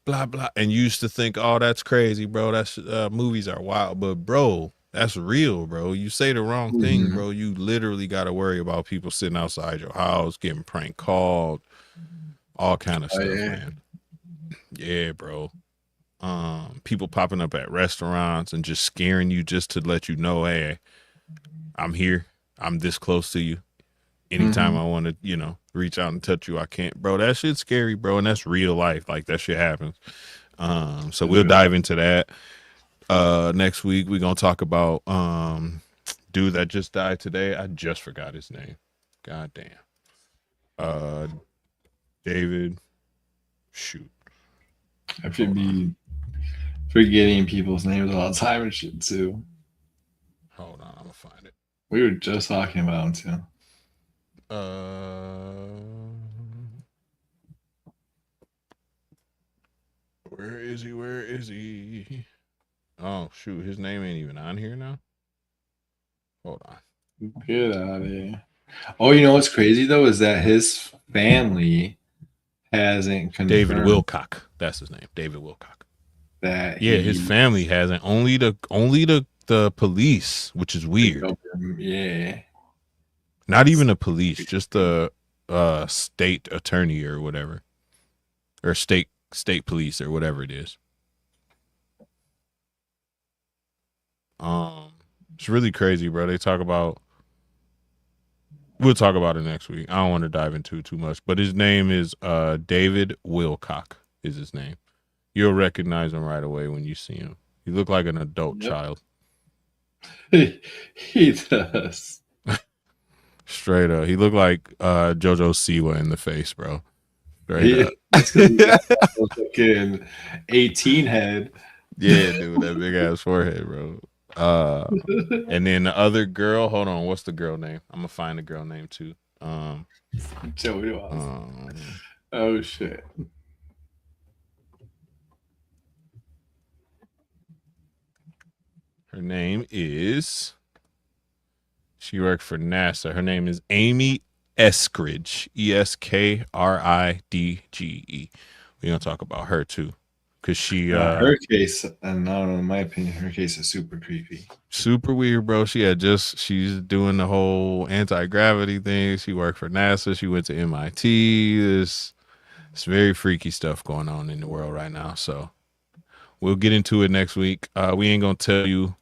blah blah. And you used to think, oh, that's crazy, bro, that's movies are wild, but bro, that's real, bro. You say the wrong thing, bro, you literally got to worry about people sitting outside your house getting prank called, all kind of stuff, man. Yeah, bro. People popping up at restaurants and just scaring you just to let you know, hey, I'm here, I'm this close to you. Anytime I want to, you know, reach out and touch you, I can't, bro. That shit's scary, bro, and that's real life. Like that shit happens. So we'll dive into that. Next week we're gonna talk about dude that just died today. I just forgot his name. God damn. David. Shoot. I should be forgetting people's names all the time and shit too. Hold on, I'm gonna find it. We were just talking about him too. Where is he? Where is he? Oh shoot, his name ain't even on here now. Hold on. Get out of here. Oh, you know what's crazy though is that his family hasn't confirmed. David Wilcock. That's his name. David Wilcock. That his family hasn't. Only the police, which is weird. Yeah. Not even the police, just the state attorney or whatever, or state police or whatever it is. It's really crazy, bro. They talk about. We'll talk about it next week. I don't want to dive into it too much, but his name is David Wilcock. Is his name? You'll recognize him right away when you see him. He looked like an adult child. He does. Straight up, he looked like JoJo Siwa in the face, bro. Straight up. That's because he got a fucking 18 head. Yeah, dude, that big ass forehead, bro. And then the other girl, hold on, what's the girl name? I'm gonna find the girl name too. Joey Watson. Oh shit. Her name is. She worked for NASA. Her name is Amy Eskridge. Eskridge. We're gonna talk about her too, because she. Her case, and I don't know, in my opinion, her case is super creepy. Super weird, bro. She's doing the whole anti-gravity thing. She worked for NASA. She went to MIT. It's very freaky stuff going on in the world right now. So we'll get into it next week. We ain't gonna tell you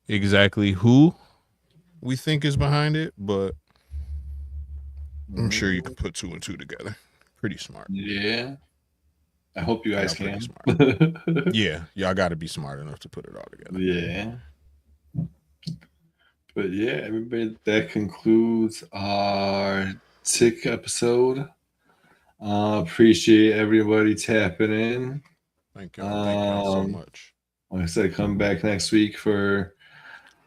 exactly who we think is behind it, but I'm sure you can put 2 and 2 together. Pretty smart. Yeah. I hope you guys can. Yeah, y'all got to be smart enough to put it all together. Yeah. But yeah, everybody, that concludes our tick episode. Appreciate everybody tapping in. Thank y'all so much. Like I said, come back next week for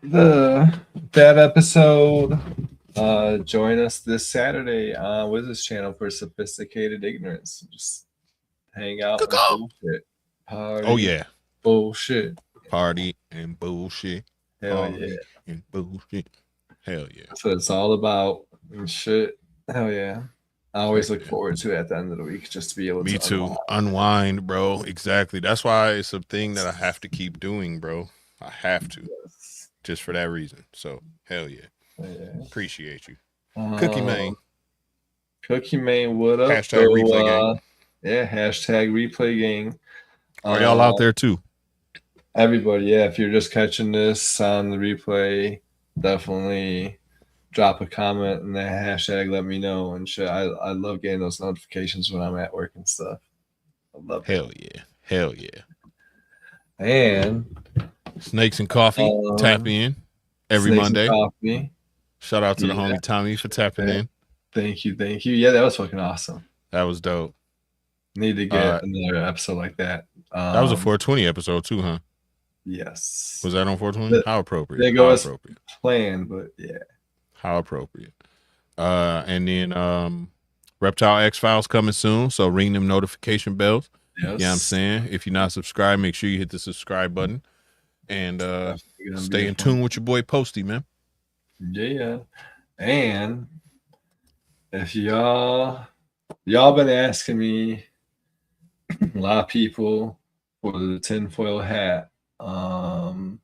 that episode. Join us this Saturday on Wizards Channel for Sophisticated Ignorance. Just hang out and bullshit. Party, bullshit. Party and bullshit. Hell Party yeah. and bullshit. Hell yeah. That's what it's all about and shit. Hell yeah. I always look forward to it at the end of the week just to be able to. Me too. Unwind, bro. Exactly. That's why it's a thing that I have to keep doing, bro. I have to. Yes. Just for that reason. So, hell yeah. Appreciate you. Cookie Man. Cookie Man, what up? Hashtag replay gang. Yeah, hashtag replay gang. Are y'all out there too? Everybody, yeah. If you're just catching this on the replay, definitely drop a comment and that hashtag, let me know and shit. I love getting those notifications when I'm at work and stuff. I love it. Hell yeah. And Snakes and Coffee, tap in every Monday. Coffee. Shout out to the homie Tommy for tapping in. Thank you. Yeah, that was fucking awesome. That was dope. Need to get another episode like that. That was a 420 episode too, huh? Yes. Was that on 420? How appropriate. They go as planned, but yeah. How appropriate. And then Reptile X-Files coming soon, so ring them notification bells. Yes. You know what I'm saying? If you're not subscribed, make sure you hit the subscribe button. And stay in tune with your boy Posty, man. Yeah. And if y'all been asking me, a lot of people, for the tinfoil hat. To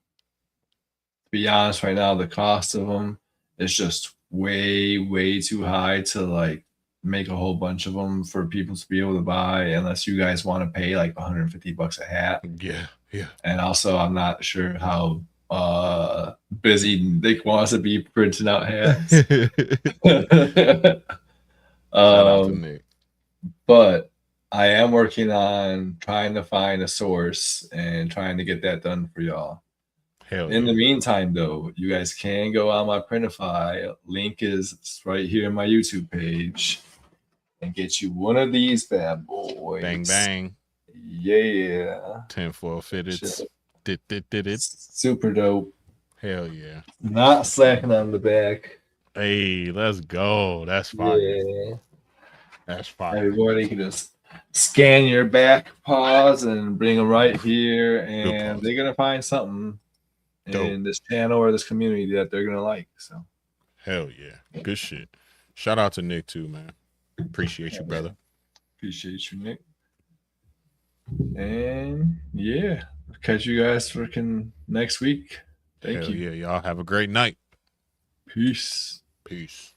be honest, right now the cost of them is just way too high to like make a whole bunch of them for people to be able to buy, unless you guys want to pay like $150 a hat. Yeah. And also, I'm not sure how busy Nick wants to be printing out hats. Shout out to Nick. But I am working on trying to find a source and trying to get that done for y'all. In the meantime, though, you guys can go on my Printify. Link is right here in my YouTube page, and get you one of these bad boys. Bang bang. Yeah. Tinfoil Fitted. Did it. Super dope. Hell yeah. Not slacking on the back. Hey, let's go. That's fire. Yeah. That's fire. Everybody can just scan your back paws and bring them right here, and they're gonna find something in this channel or this community that they're gonna like. So hell yeah. Good shit. Shout out to Nick too, man. Appreciate you, brother. Appreciate you, Nick. And yeah, catch you guys freaking next week. Thank you. Yeah, y'all have a great night. Peace. Peace.